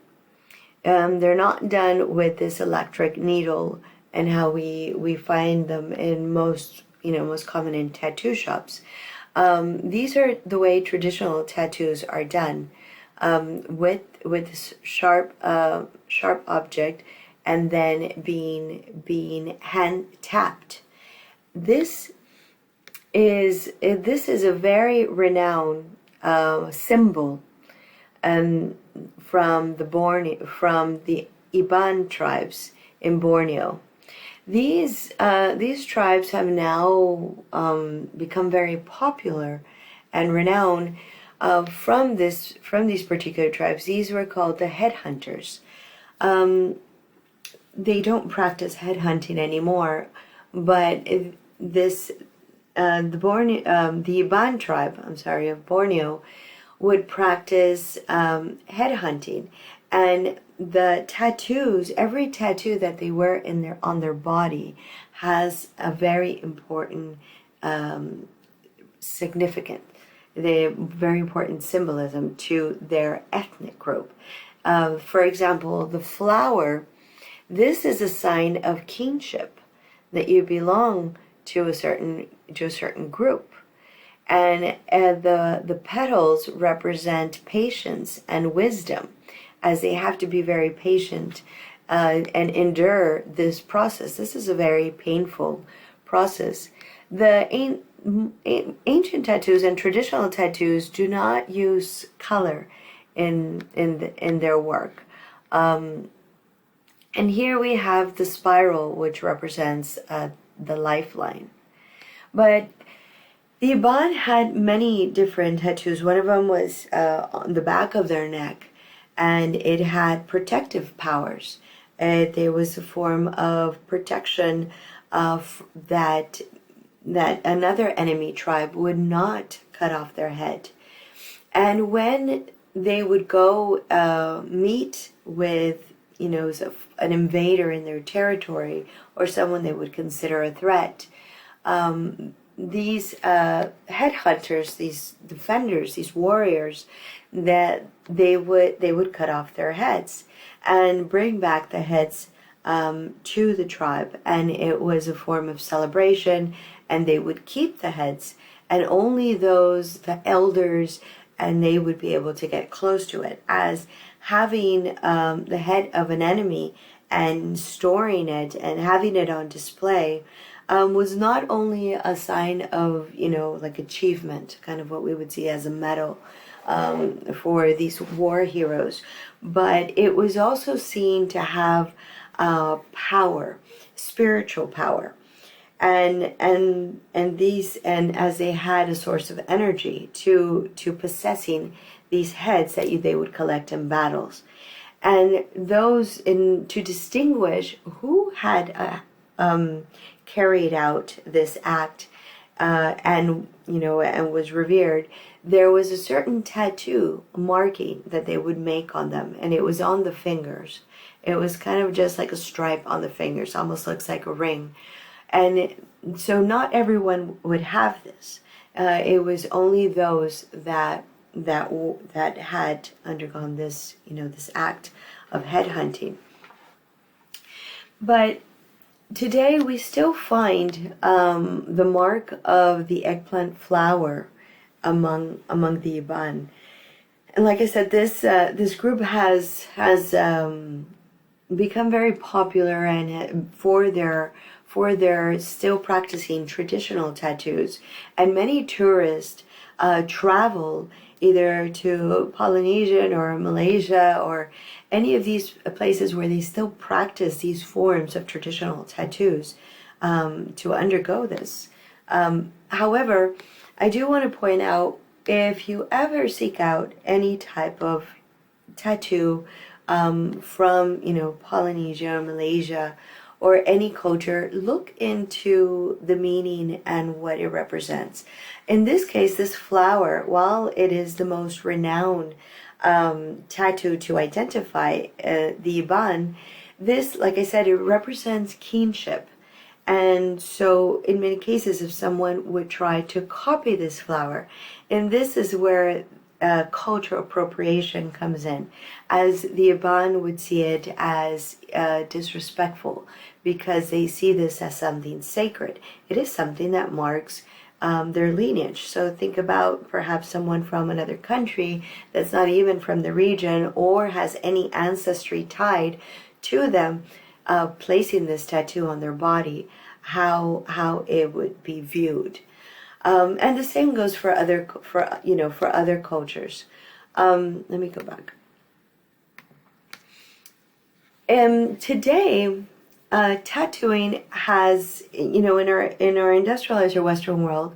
Speaker 1: They're not done with this electric needle and how we find them in most common in tattoo shops. These are the way traditional tattoos are done, with this sharp object, and then being hand tapped. This is a very renowned symbol from the Iban tribes in Borneo. These tribes have now become very popular and renowned from these particular tribes. These were called the headhunters. They don't practice headhunting anymore, but the Iban tribe, of Borneo, would practice headhunting, and the tattoos, every tattoo that they wear on their body has a very important significance, the very important symbolism to their ethnic group. For example, the flower, this is a sign of kingship, that you belong to a certain group. And the petals represent patience and wisdom, as they have to be very patient and endure this process. This is a very painful process. The ancient tattoos and traditional tattoos do not use color in their work. And here we have the spiral, which represents the lifeline. But the Iban had many different tattoos. One of them was on the back of their neck, and it had protective powers. There was a form of protection that another enemy tribe would not cut off their head. And when they would go meet with an invader in their territory, or someone they would consider a threat, these headhunters, these defenders, these warriors, that they would cut off their heads and bring back the heads to the tribe, and it was a form of celebration, and they would keep the heads, and only the elders, and they would be able to get close to it, as having the head of an enemy and storing it and having it on display was not only a sign of, like achievement, kind of what we would see as a medal for these war heroes, but it was also seen to have power, spiritual power. And as they had a source of energy to possessing these heads that they would collect in battles, and those to distinguish who had carried out this act and was revered, there was a certain tattoo marking that they would make on them, and it was on the fingers. It was kind of just like a stripe on the fingers, almost looks like a ring. And so not everyone would have this. It was only those that had undergone this, this act of headhunting. But today we still find the mark of the eggplant flower among the Iban. And like I said, this group has become very popular, and for their still practicing traditional tattoos. And many tourists travel either to Polynesia or Malaysia or any of these places where they still practice these forms of traditional tattoos to undergo this. However, I do want to point out, if you ever seek out any type of tattoo from, Polynesia, Malaysia, or any culture, look into the meaning and what it represents. In this case, this flower, while it is the most renowned tattoo to identify the Iban, this, like I said, it represents kinship. And so in many cases, if someone would try to copy this flower, and this is where cultural appropriation comes in, as the Iban would see it as disrespectful, because they see this as something sacred. It is something that marks their lineage. So think about perhaps someone from another country that's not even from the region or has any ancestry tied to them, placing this tattoo on their body, how it would be viewed. And the same goes for other cultures. Let me go back. Today, tattooing has, in our industrialized or Western world,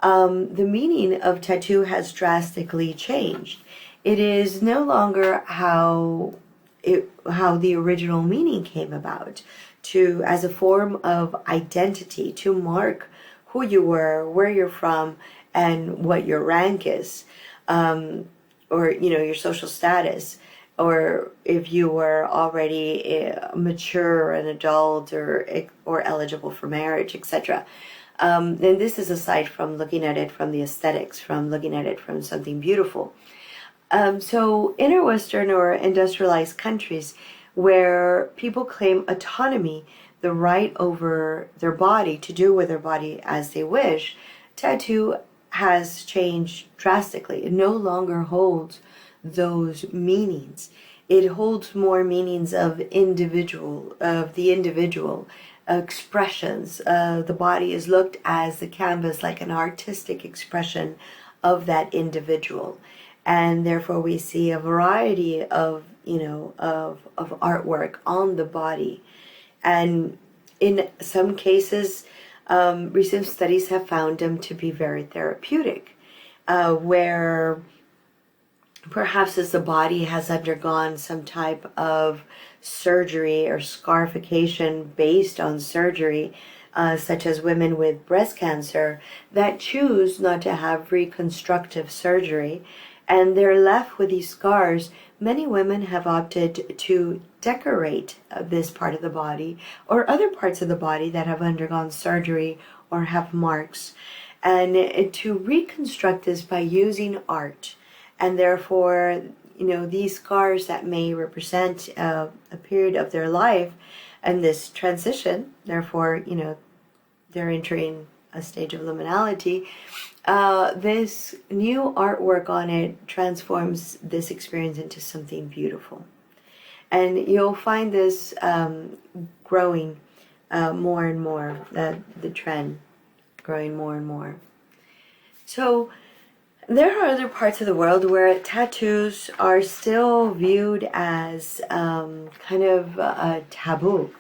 Speaker 1: the meaning of tattoo has drastically changed. It is no longer how the original meaning came about, as a form of identity, to mark who you were, where you're from, and what your rank is, or your social status, or if you were already mature, an adult, or eligible for marriage, etc. And this is aside from looking at it from the aesthetics, from looking at it from something beautiful. So in our Western or industrialized countries, where people claim autonomy, the right over their body to do with their body as they wish, tattoo has changed drastically. It no longer holds those meanings. It holds more meanings of the individual expressions. The body is looked as the canvas, like an artistic expression of that individual. And therefore we see a variety of artwork on the body. And in some cases, recent studies have found them to be very therapeutic, where perhaps as the body has undergone some type of surgery or scarification based on surgery, such as women with breast cancer that choose not to have reconstructive surgery, and they're left with these scars. Many women have opted to decorate this part of the body or other parts of the body that have undergone surgery or have marks, and to reconstruct this by using art. And therefore, these scars that may represent a period of their life and this transition, therefore, they're entering a stage of liminality. This new artwork on it transforms this experience into something beautiful. And you'll find this growing more and more, the trend growing more and more. So there are other parts of the world where tattoos are still viewed as kind of a taboo.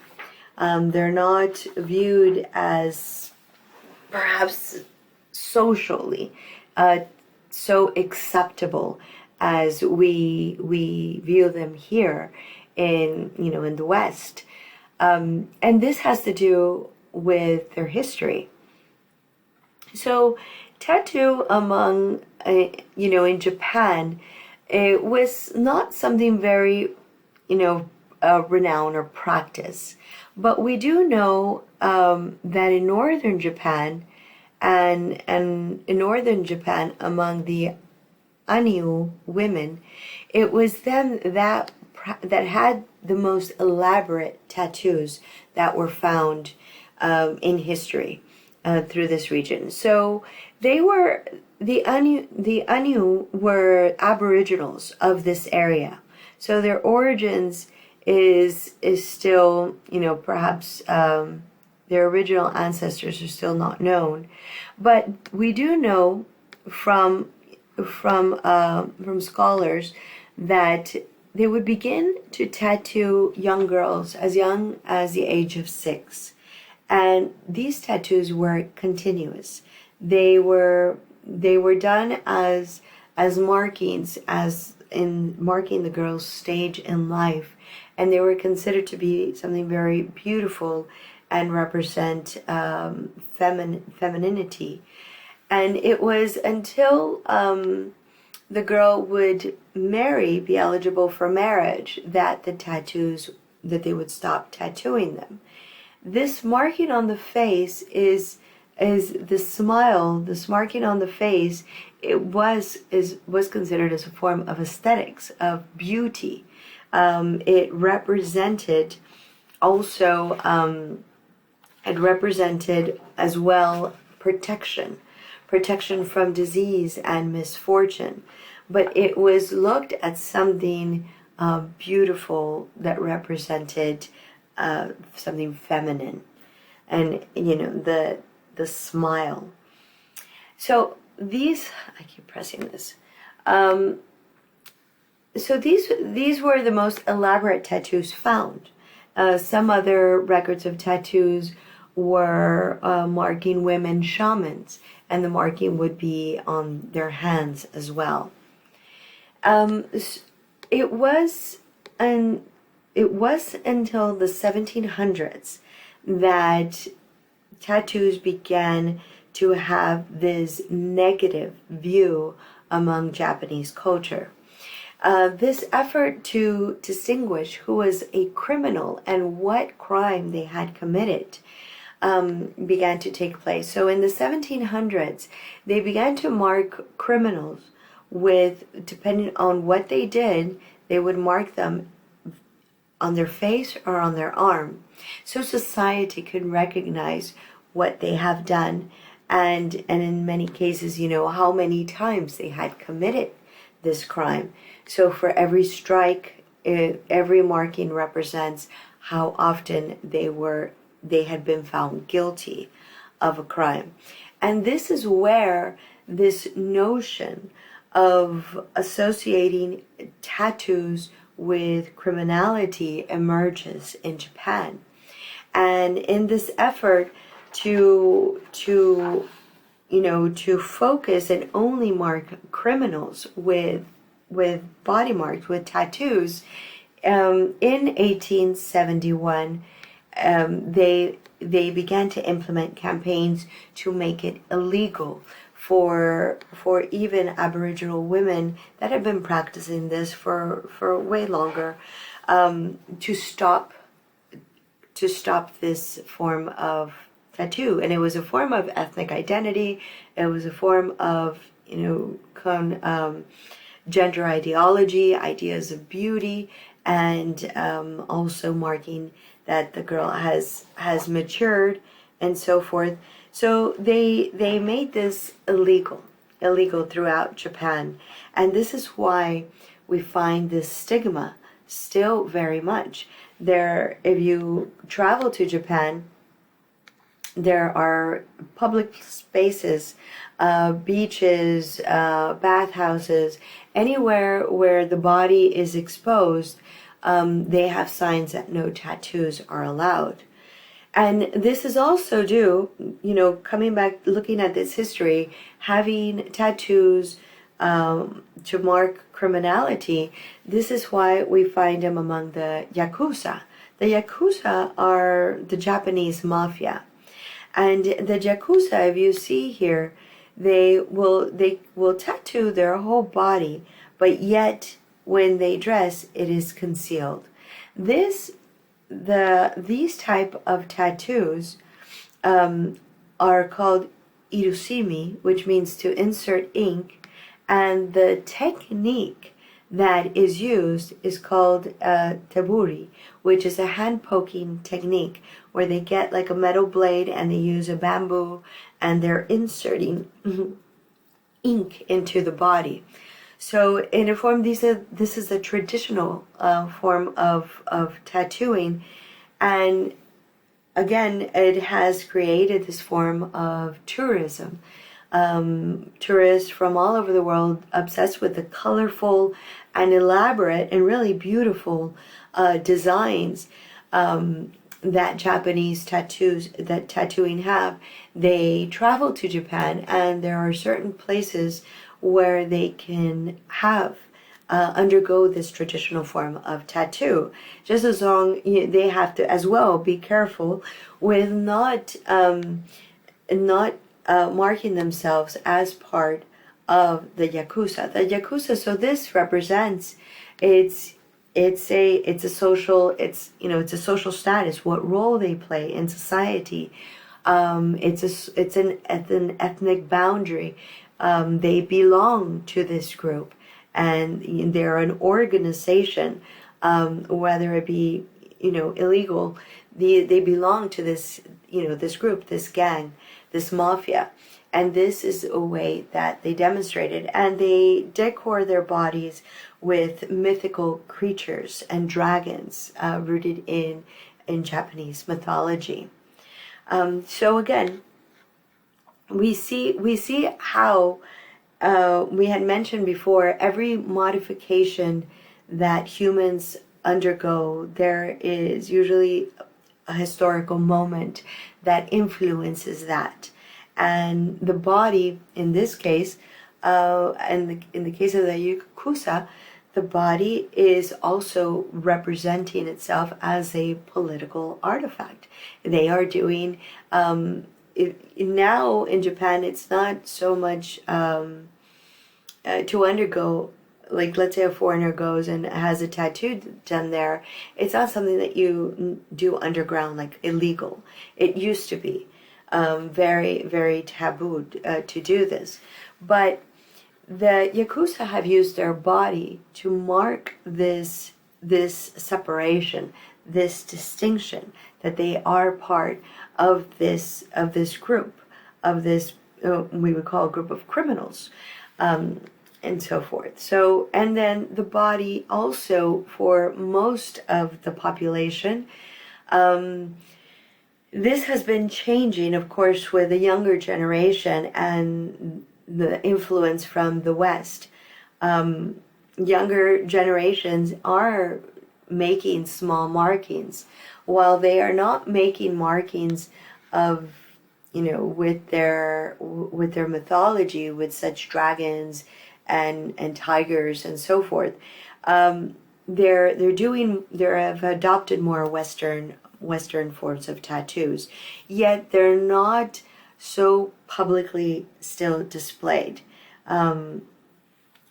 Speaker 1: They're not viewed as perhaps socially so acceptable as we view them here in the West, and this has to do with their history. So tattoo among in Japan, it was not something very renowned or practiced, but we do know that in northern Japan and in northern Japan, among the Ainu women, it was them that had the most elaborate tattoos that were found in history through this region. So they were the Ainu were aboriginals of this area. So their origins is still, perhaps their original ancestors are still not known, but we do know from scholars that they would begin to tattoo young girls as young as the age of 6, and these tattoos were continuous. They were they were done as markings, as in marking the girl's stage in life, and they were considered to be something very beautiful and represent femininity. And it was until the girl would marry, be eligible for marriage, that they would stop tattooing them. This marking on the face is the smile. This marking on the face, it was considered as a form of aesthetics, of beauty. It represented also as well protection from disease and misfortune. But it was looked at something beautiful that represented something feminine, and the smile. So these, I keep pressing this. So these were the most elaborate tattoos found. Some other records of tattoos were marking women shamans, and the marking would be on their hands as well. It was until the 1700s that tattoos began to have this negative view among Japanese culture. This effort to distinguish who was a criminal and what crime they had committed began to take place. So in the 1700s, they began to mark criminals with, depending on what they did, they would mark them on their face or on their arm, so society could recognize what they have done, and in many cases, how many times they had committed this crime. So for every strike, every marking represents how often they had been found guilty of a crime. And this is where this notion of associating tattoos with criminality emerges in Japan. And in this effort to focus and only mark criminals with body marks, with tattoos, in 1871, they began to implement campaigns to make it illegal for even Aboriginal women that have been practicing this for way longer, to stop this form of tattoo. And it was a form of ethnic identity. It was a form of gender ideology, ideas of beauty, and also marking that the girl has matured and so forth. So they made this illegal throughout Japan. And this is why we find this stigma still very much. If you travel to Japan, there are public spaces, beaches, bathhouses, anywhere where the body is exposed, they have signs that no tattoos are allowed. And this is also due, coming back, looking at this history, having tattoos to mark criminality. This is why we find them among the Yakuza. The Yakuza are the Japanese mafia. And the Yakuza, if you see here, they will tattoo their whole body, but yet when they dress, it is concealed. These type of tattoos are called irusimi, which means to insert ink, and the technique that is used is called teburi, which is a hand poking technique where they get like a metal blade and they use a bamboo and they're inserting ink into the body. So in a form, this is a traditional form of tattooing, and again, it has created this form of tourism. Tourists from all over the world obsessed with the colorful and elaborate and really beautiful designs that Japanese tattooing have, they travel to Japan, and there are certain places where they can have undergo this traditional form of tattoo. Just as long they have to as well be careful with not marking themselves as part of the Yakuza. The Yakuza, so this represents it's a social status, what role they play in society. It's an ethnic boundary. They belong to this group, and they're an organization, whether it be illegal. They belong to this this group, this gang, this mafia. And this is a way that they demonstrated. And they decor their bodies with mythical creatures and dragons rooted in Japanese mythology. So again, we see how we had mentioned before, every modification that humans undergo, there is usually a historical moment that influences that. And the body, in this case, and in the case of the Yakuza, the body is also representing itself as a political artifact. They are doing, now in Japan, it's not so much to undergo, like let's say a foreigner goes and has a tattoo done there, it's not something that you do underground, like illegal. It used to be. Very, very taboo to do this. But the Yakuza have used their body to mark this separation, this distinction, that they are part of this group, of this we would call a group of criminals, and so forth. So, and then the body also, for most of the population, this has been changing, of course, with the younger generation and the influence from the West. Younger generations are making small markings, while they are not making markings of, with their mythology, with such dragons and tigers and so forth. They have adopted more Western forms of tattoos, yet they're not so publicly still displayed. In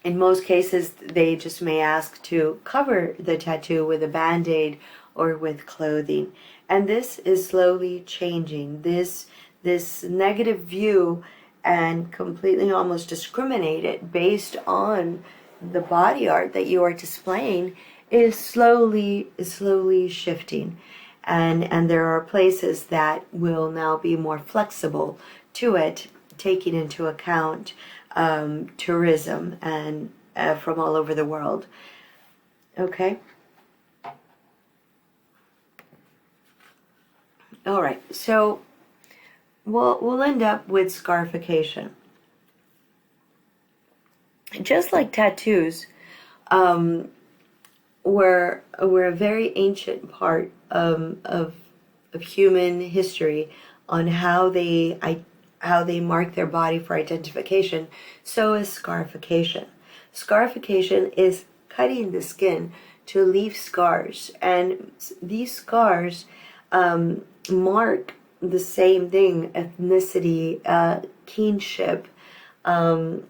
Speaker 1: most cases, they just may ask to cover the tattoo with a band-aid or with clothing. And this is slowly changing. This negative view and completely almost discriminated based on the body art that you are displaying is slowly shifting. And there are places that will now be more flexible to it, taking into account tourism and from all over the world. Okay? All right, so we'll end up with scarification. Just like tattoos, were a very ancient part of human history on how they mark their body for identification. So is scarification. Scarification is cutting the skin to leave scars, and these scars mark the same thing: ethnicity, kinship,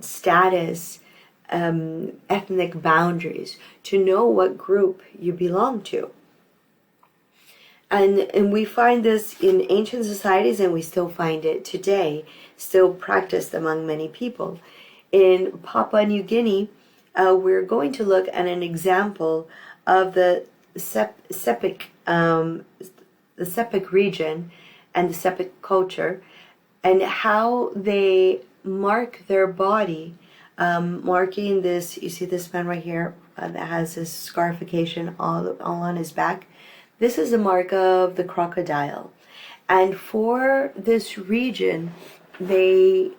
Speaker 1: status, ethnic boundaries, to know what group you belong to. And we find this in ancient societies, and we still find it today, still practiced among many people. In Papua New Guinea, we're going to look at an example of the Sepik region and the Sepik culture, and how they mark their body, marking this. You see this man right here that has this scarification all on his back. This is a mark of the crocodile. And for this region, they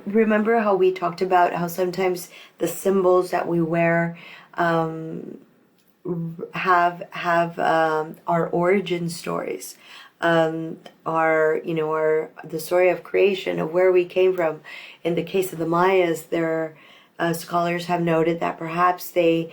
Speaker 1: remember how we talked about how sometimes the symbols that we wear have our origin stories, our the story of creation, of where we came from. In the case of the Mayas, their scholars have noted that perhaps they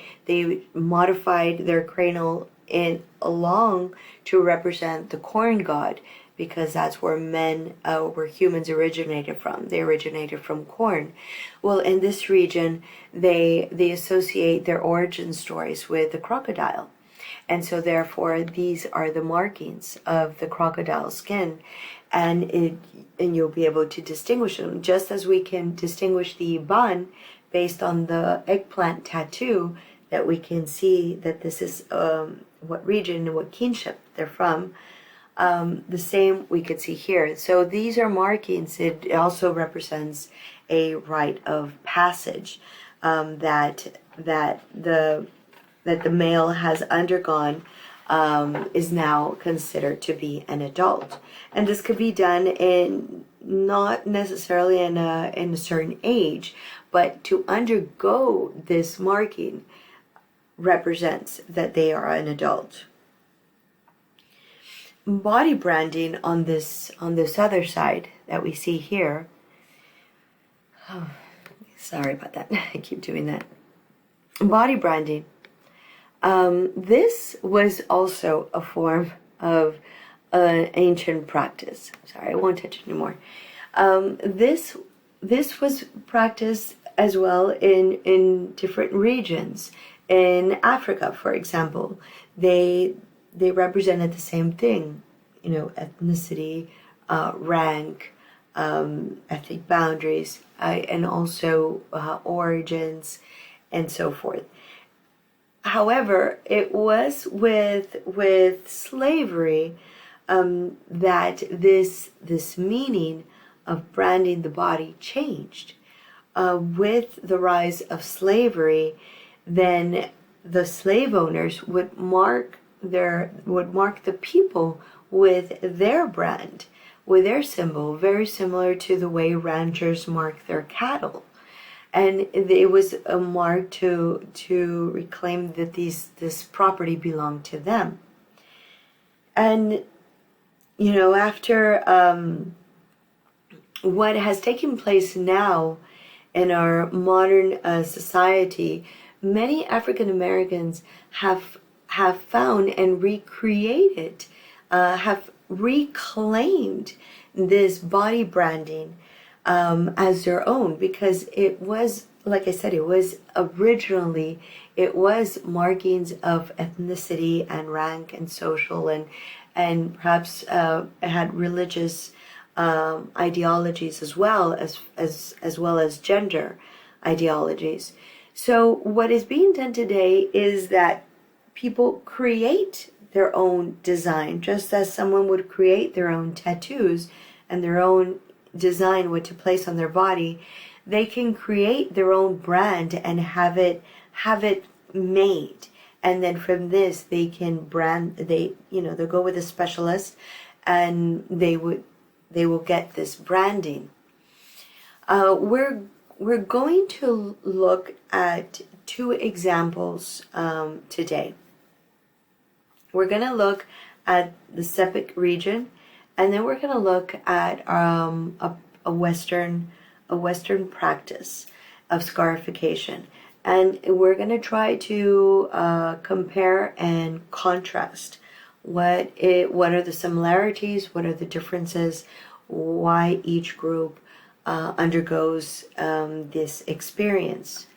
Speaker 1: modified their cranial in along to represent the corn god, because that's where where humans originated from. They originated from corn. Well, in this region, they associate their origin stories with the crocodile. And so therefore, these are the markings of the crocodile skin. And you'll be able to distinguish them, just as we can distinguish the Iban based on the eggplant tattoo, that we can see that this is what region and what kinship they're from. The same we could see here. So these are markings. It also represents a rite of passage that the male has undergone, is now considered to be an adult. And this could be done in not necessarily in a certain age, but to undergo this marking represents that they are an adult. Body branding on this other side that we see here. Oh, sorry about that. I keep doing that. Body branding. This was also a form of an ancient practice. Sorry, I won't touch it anymore. This was practiced as well in different regions. In Africa, for example, they represented the same thing, ethnicity, rank, ethnic boundaries, and also origins, and so forth. However, it was with slavery that this meaning of branding the body changed. With the rise of slavery, then the slave owners would mark the people with their brand, with their symbol, very similar to the way ranchers mark their cattle. And it was a mark to reclaim that this property belonged to them. And after what has taken place now in our modern society, many African Americans have found and recreated, have reclaimed this body branding as their own, because it was, like I said, it was markings of ethnicity and rank and social and perhaps had religious ideologies as well as gender ideologies. So what is being done today is that people create their own design, just as someone would create their own tattoos and their own design what to place on their body. They can create their own brand and have it made, and then from this they can brand. They'll go with a specialist, and they will get this branding. We're going to look at two examples today. We're going to look at the Sepik region, and then we're going to look at a Western practice of scarification. And we're going to try to compare and contrast what are the similarities, what are the differences, why each group undergoes this experience.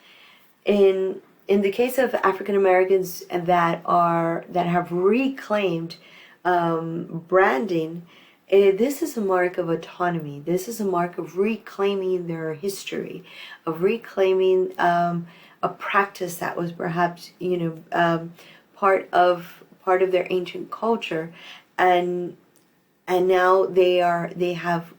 Speaker 1: In the case of African Americans that have reclaimed branding, this is a mark of autonomy. This is a mark of reclaiming their history, of reclaiming a practice that was perhaps part of their ancient culture, and now they have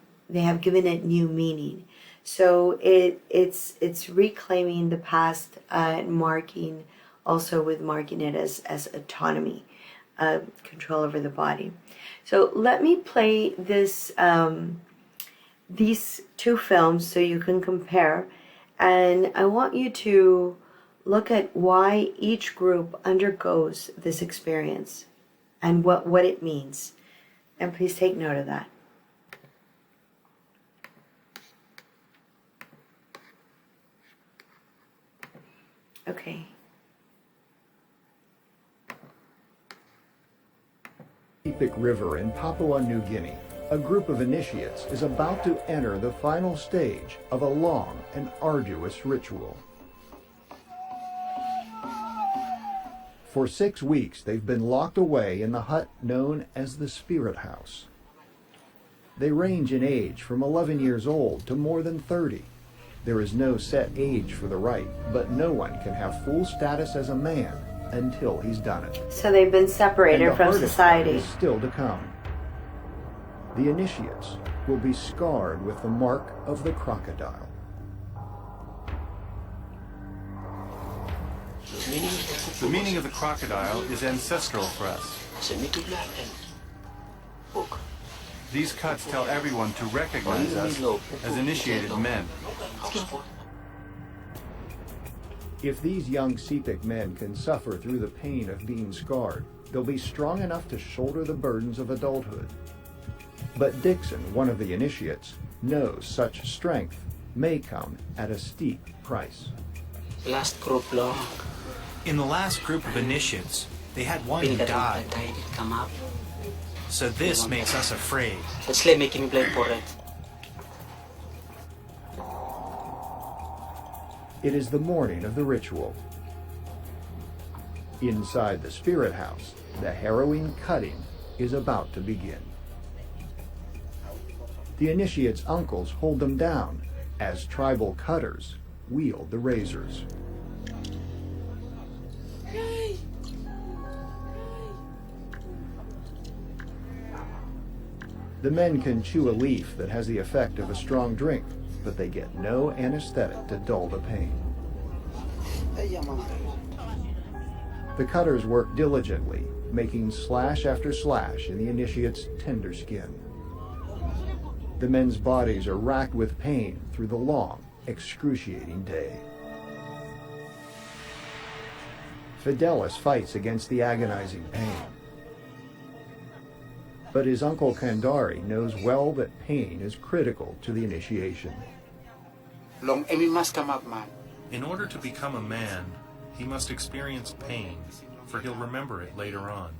Speaker 1: given it new meaning. So it's reclaiming the past, marking it as autonomy, control over the body. So let me play these two films so you can compare, and I want you to look at why each group undergoes this experience and what it means. And please take note of that. Okay.
Speaker 15: Sepik River in Papua New Guinea, a group of initiates is about to enter the final stage of a long and arduous ritual. For 6 weeks, they've been locked away in the hut known as the Spirit House. They range in age from 11 years old to more than 30. There is no set age for the rite, but no one can have full status as a man until he's done it.
Speaker 1: So they've been separated from
Speaker 15: hardest
Speaker 1: society.
Speaker 15: part is still to come. The initiates will be scarred with the mark of the crocodile.
Speaker 16: The meaning of the crocodile is ancestral for us. These cuts tell everyone to recognize us as initiated men.
Speaker 15: If these young Sepik men can suffer through the pain of being scarred, they'll be strong enough to shoulder the burdens of adulthood. But Dixon, one of the initiates, knows such strength may come at a steep price.
Speaker 17: In the last group of initiates, they had one who died. So this makes us afraid.
Speaker 15: It is the morning of the ritual. Inside the Spirit House, the harrowing cutting is about to begin. The initiates' uncles hold them down as tribal cutters wield the razors. The men can chew a leaf that has the effect of a strong drink, but they get no anesthetic to dull the pain. The cutters work diligently, making slash after slash in the initiate's tender skin. The men's bodies are racked with pain through the long, excruciating day. Fidelis fights against the agonizing pain. But his uncle Kandari knows well that pain is critical to the initiation.
Speaker 16: In order to become a man, he must experience pain, for he'll remember it later on,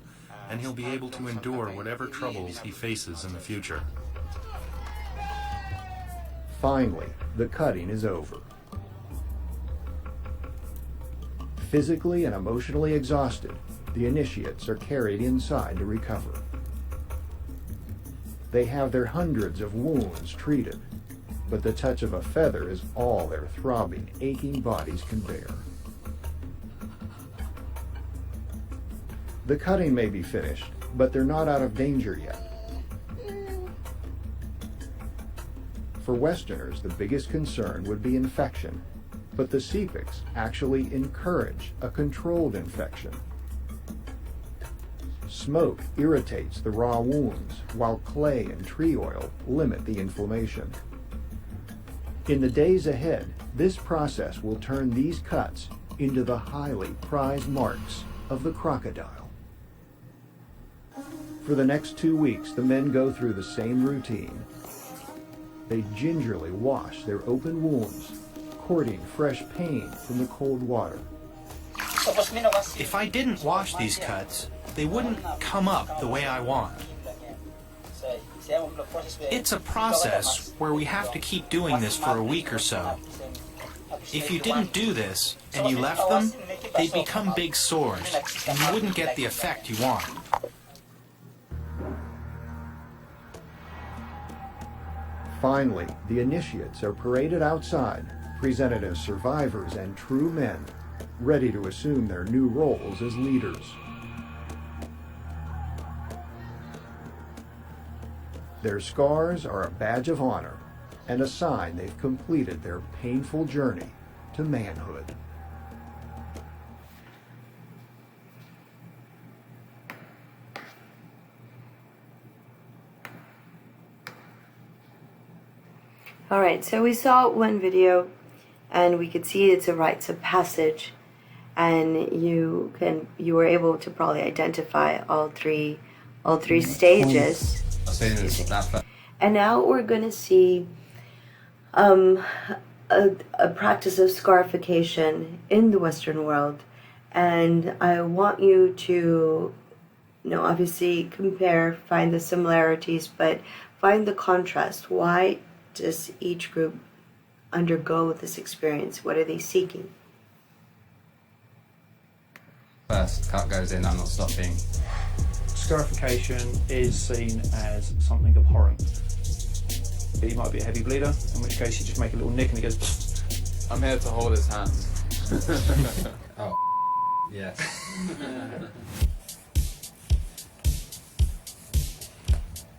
Speaker 16: and he'll be able to endure whatever troubles he faces in the future.
Speaker 15: Finally, the cutting is over. Physically and emotionally exhausted, the initiates are carried inside to recover. They have their hundreds of wounds treated, but the touch of a feather is all their throbbing, aching bodies can bear. The cutting may be finished, but they're not out of danger yet. For Westerners, the biggest concern would be infection, but the Sepiks actually encourage a controlled infection. Smoke irritates the raw wounds, while clay and tree oil limit the inflammation. In the days ahead, this process will turn these cuts into the highly prized marks of the crocodile. For the next 2 weeks, the men go through the same routine. They gingerly wash their open wounds, courting fresh pain from the cold water.
Speaker 17: If I didn't wash these cuts, they wouldn't come up the way I want. It's a process where we have to keep doing this for a week or so. If you didn't do this and you left them, they'd become big sores, and you wouldn't get the effect you want.
Speaker 15: Finally, the initiates are paraded outside, presented as survivors and true men, ready to assume their new roles as leaders. Their scars are a badge of honor and a sign they've completed their painful journey to manhood.
Speaker 1: Alright, so we saw one video and we could see it's a rites of passage. and you were able to probably identify all three stages. And now we're going to see a practice of scarification in the Western world, and I want you to, obviously compare, find the similarities, but find the contrast. Why does each group undergo this experience? What are they seeking?
Speaker 18: First cut goes in, I'm not stopping.
Speaker 19: Scarification is seen as something abhorrent. He might be a heavy bleeder, in which case you just make a little nick and he goes.
Speaker 18: I'm here to hold his hand. Oh, yes.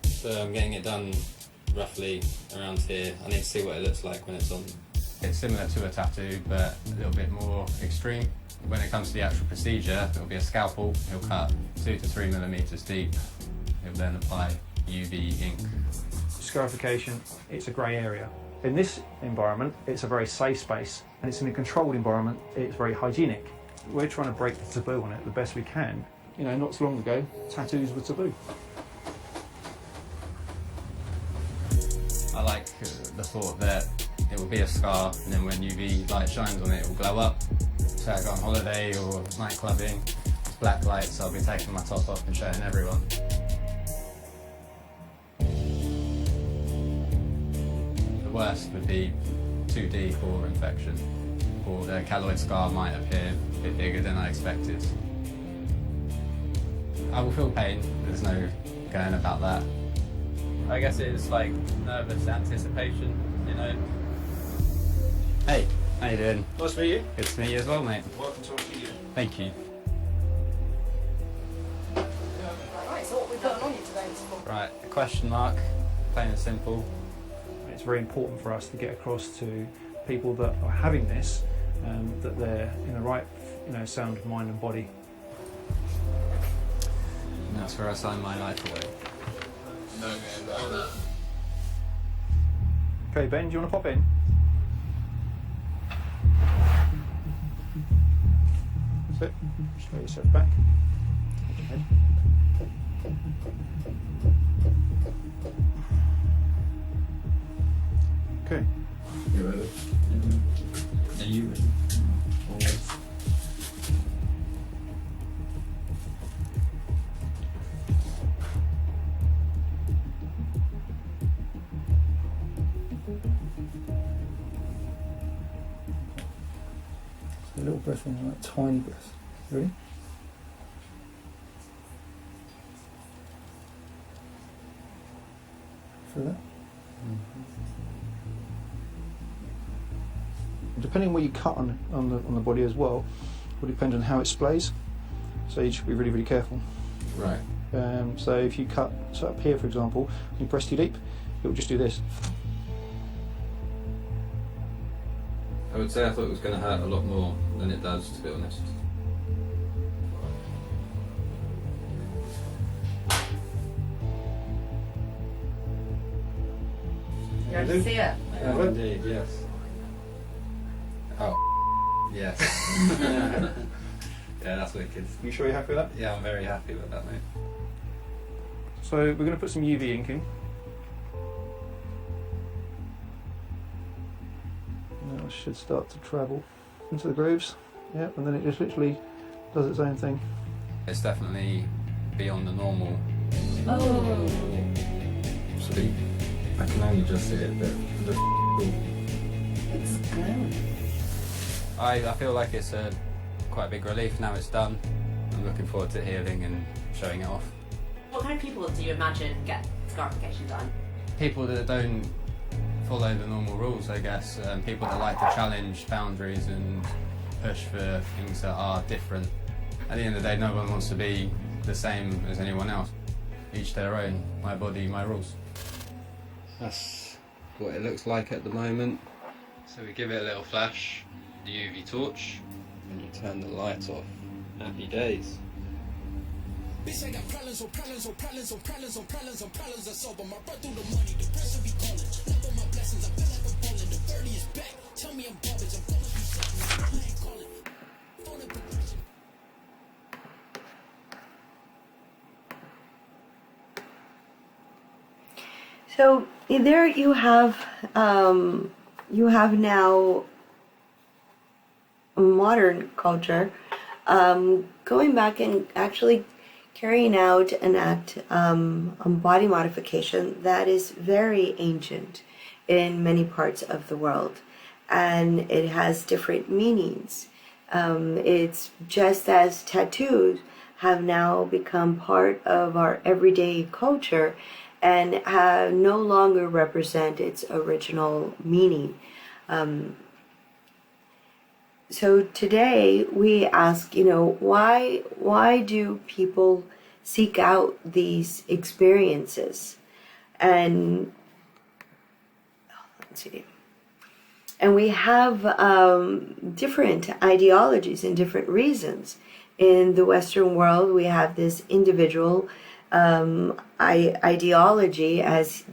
Speaker 18: So I'm getting it done roughly around here. I need to see what it looks like when it's on. It's similar to a tattoo, but a little bit more extreme. When it comes to the actual procedure, it'll be a scalpel. He'll cut 2 to 3 millimeters deep. He'll then apply UV ink.
Speaker 19: Scarification, it's a grey area. In this environment, it's a very safe space, and it's in a controlled environment. It's very hygienic. We're trying to break the taboo on it the best we can. Not so long ago, tattoos were taboo.
Speaker 18: I like the thought that it will be a scar, and then when UV light shines on it, it will glow up. So I go on holiday or night clubbing, it's black lights, I'll be taking my top off and showing everyone. The worst would be 2D or infection, or the keloid scar might appear a bit bigger than I expected. I will feel pain, there's no going about that. I guess it's like nervous anticipation, Hey, how you doing?
Speaker 13: Nice to meet you.
Speaker 18: Good to meet you as well, mate.
Speaker 13: Welcome to our studio.
Speaker 18: Thank you.
Speaker 3: Right, so what we've got on you today is
Speaker 18: Right, a question mark, plain and simple.
Speaker 19: It's very important for us to get across to people that are having this, that they're in the right, sound of mind and body.
Speaker 18: And that's where I sign my life away. No, man.
Speaker 19: Okay, Ben, do you want to pop in? That's it. Just lay yourself back. Okay.
Speaker 18: You ready? Are you ready? Always.
Speaker 20: A little breath in, like tiny breath. Ready? Feel that? Depending on where you cut on the body as well, will depend on how it splays. So you should be really, really careful.
Speaker 18: Right.
Speaker 20: So if you cut up here, for example, and you press too deep, it will just do this.
Speaker 18: I would say I thought it was going to hurt a lot more than it does, to be honest.
Speaker 3: You want to see it?
Speaker 18: Oh, indeed, yes. Oh, yes. Yeah, that's wicked.
Speaker 19: You sure you're happy with that?
Speaker 18: Yeah, I'm very happy with that, mate.
Speaker 19: So we're going to put some UV ink in.
Speaker 20: Now it should start to travel into the grooves. Yep, and then it just literally does its own thing.
Speaker 18: It's definitely beyond the normal.
Speaker 3: Oh.
Speaker 18: So I can only just see it, but
Speaker 3: It's good.
Speaker 18: I feel like it's quite a big relief now it's done. I'm looking forward to healing and showing it off.
Speaker 21: What kind of people do you imagine get scarification done?
Speaker 18: People that don't follow the normal rules, I guess. People that like to challenge boundaries and push for things that are different. At the end of the day, no one wants to be the same as anyone else. Each their own. My body, my rules. That's what it looks like at the moment. So we give it a little flash, the UV torch, and you turn the light off. Happy days.
Speaker 22: Bitch, I got problems on problems on problems on problems on problems on problems. I solve them. I run through the money. The pressure be calling. Love on my blessings. I feel like I'm falling. The 30 is back. Tell me I'm garbage. I'm going through something. I ain't calling.
Speaker 1: So there you have now modern culture going back and actually carrying out an act on body modification that is very ancient in many parts of the world, and it has different meanings. It's just as tattoos have now become part of our everyday culture and no longer represent its original meaning. So today we ask, why do people seek out these experiences? And let's see. And we have different ideologies and different reasons. In the Western world, we have this individual ideology, as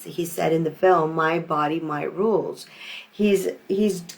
Speaker 1: he said in the film, "My body, my rules." He's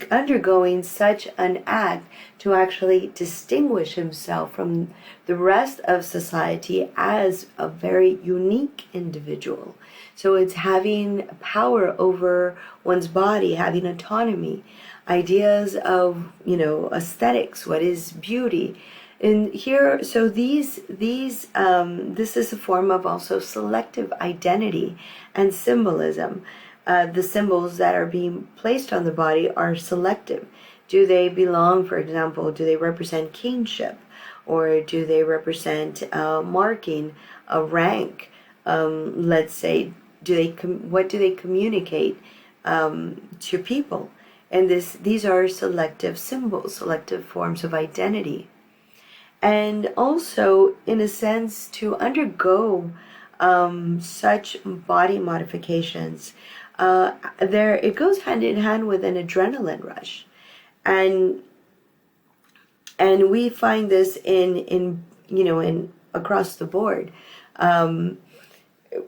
Speaker 1: undergoing such an act to actually distinguish himself from the rest of society as a very unique individual. So it's having power over one's body, having autonomy, ideas of, aesthetics, what is beauty. And here, so this is a form of also selective identity and symbolism. The symbols that are being placed on the body are selective. Do they belong, for example, do they represent kingship? Or do they represent marking a rank? Let's say, what do they communicate to people? And these are selective symbols, selective forms of identity. And also, in a sense, to undergo such body modifications, it goes hand in hand with an adrenaline rush, and we find this in across the board.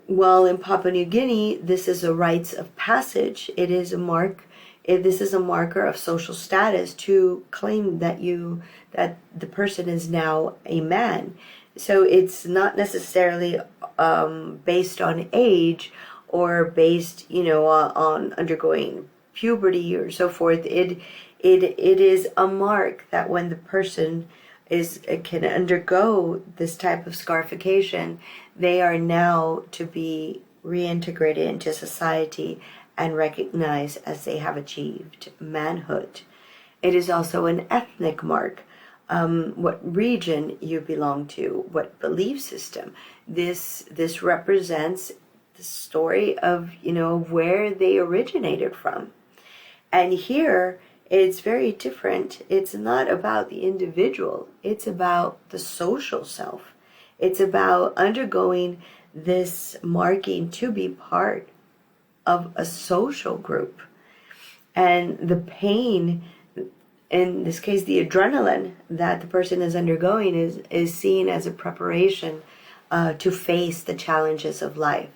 Speaker 1: While in Papua New Guinea, this is a rites of passage. It is a mark. This is a marker of social status to claim that the person is now a man. So it's not necessarily based on age or based, on undergoing puberty or so forth. It is a mark that when the person can undergo this type of scarification, they are now to be reintegrated into society and recognized as they have achieved manhood. It is also an ethnic mark. What region you belong to, what belief system. This represents the story of, where they originated from. And here, it's very different. It's not about the individual. It's about the social self. It's about undergoing this marking to be part of a social group. And the pain, in this case, the adrenaline that the person is undergoing is seen as a preparation to face the challenges of life.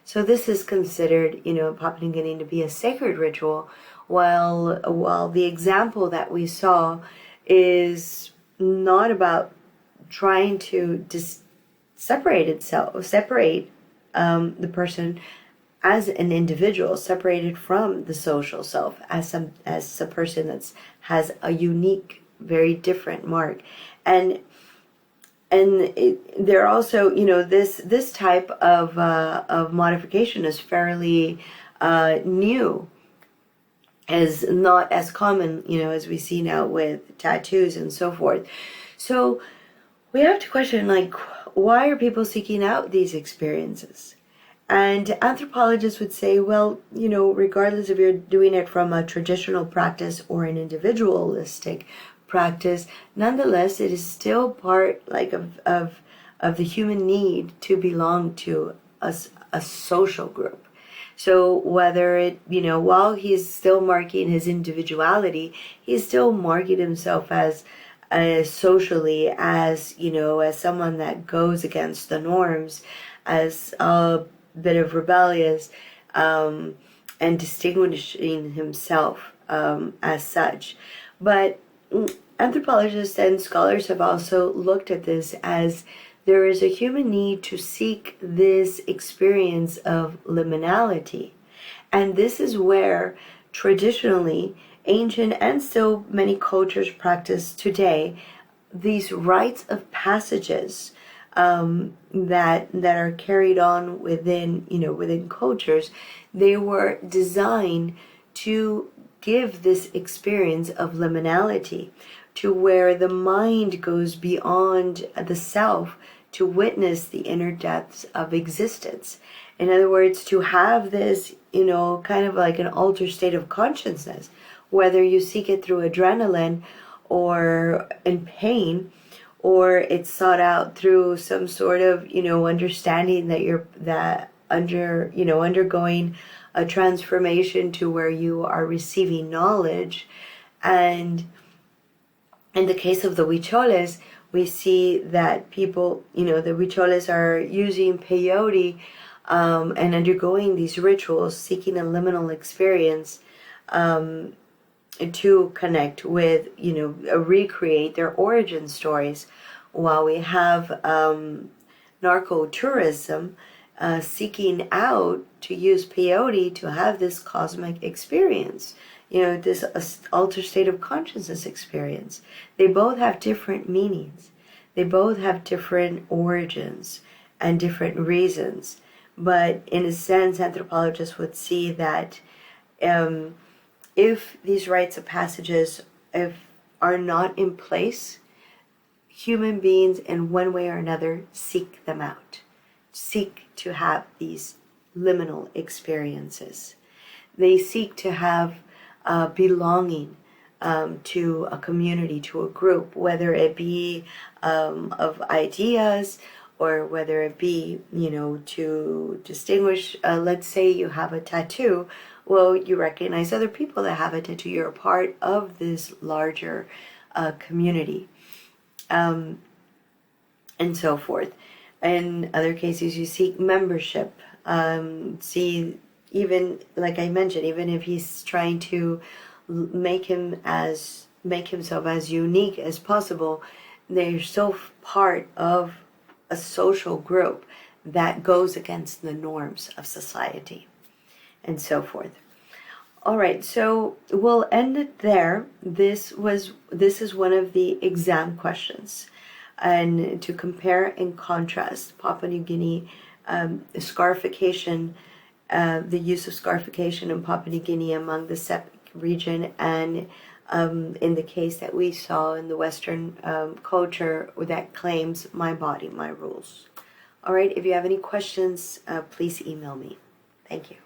Speaker 1: So this is considered, in Papua New Guinea to be a sacred ritual, while the example that we saw is not about trying to separate the person as an individual, separated from the social self, as a person that has a unique, very different mark, and they're also, this type of modification is fairly new, is not as common, as we see now with tattoos and so forth. So we have to question, why are people seeking out these experiences? And anthropologists would say, well, regardless if you're doing it from a traditional practice or an individualistic practice, nonetheless, it is still part of the human need to belong to a social group. So whether it, while he's still marking his individuality, he's still marking himself as socially, as, as someone that goes against the norms, as a bit of rebellious, and distinguishing himself as such. But anthropologists and scholars have also looked at this as there is a human need to seek this experience of liminality. And this is where traditionally ancient and still many cultures practice today these rites of passages that are carried on within within cultures. They were designed to give this experience of liminality, to where the mind goes beyond the self to witness the inner depths of existence. In other words, to have this, kind of like an altered state of consciousness, whether you seek it through adrenaline or in pain, or it's sought out through some sort of, understanding that you're undergoing a transformation to where you are receiving knowledge. And in the case of the Huicholes, we see that people, the Huicholes are using peyote and undergoing these rituals, seeking a liminal experience to connect with, recreate their origin stories, while we have narco-tourism seeking out to use peyote to have this cosmic experience, this altered state of consciousness experience. They both have different meanings. They both have different origins and different reasons. But in a sense, anthropologists would see that if these rites of passages are not in place, human beings in one way or another seek them out, seek to have these liminal experiences. They seek to have belonging to a community, to a group, whether it be of ideas, or whether it be, to distinguish, let's say you have a tattoo, well, you recognize other people that have a tattoo. You're a part of this larger community, and so forth. In other cases, you seek membership. See, even like I mentioned, even if he's trying to make himself as unique as possible, they're still part of a social group that goes against the norms of society, and so forth. All right, so we'll end it there. This is one of the exam questions, and to compare and contrast Papua New Guinea scarification, the use of scarification in Papua New Guinea among the Sepik region, and in the case that we saw in the Western culture that claims my body, my rules. All right, if you have any questions, please email me. Thank you.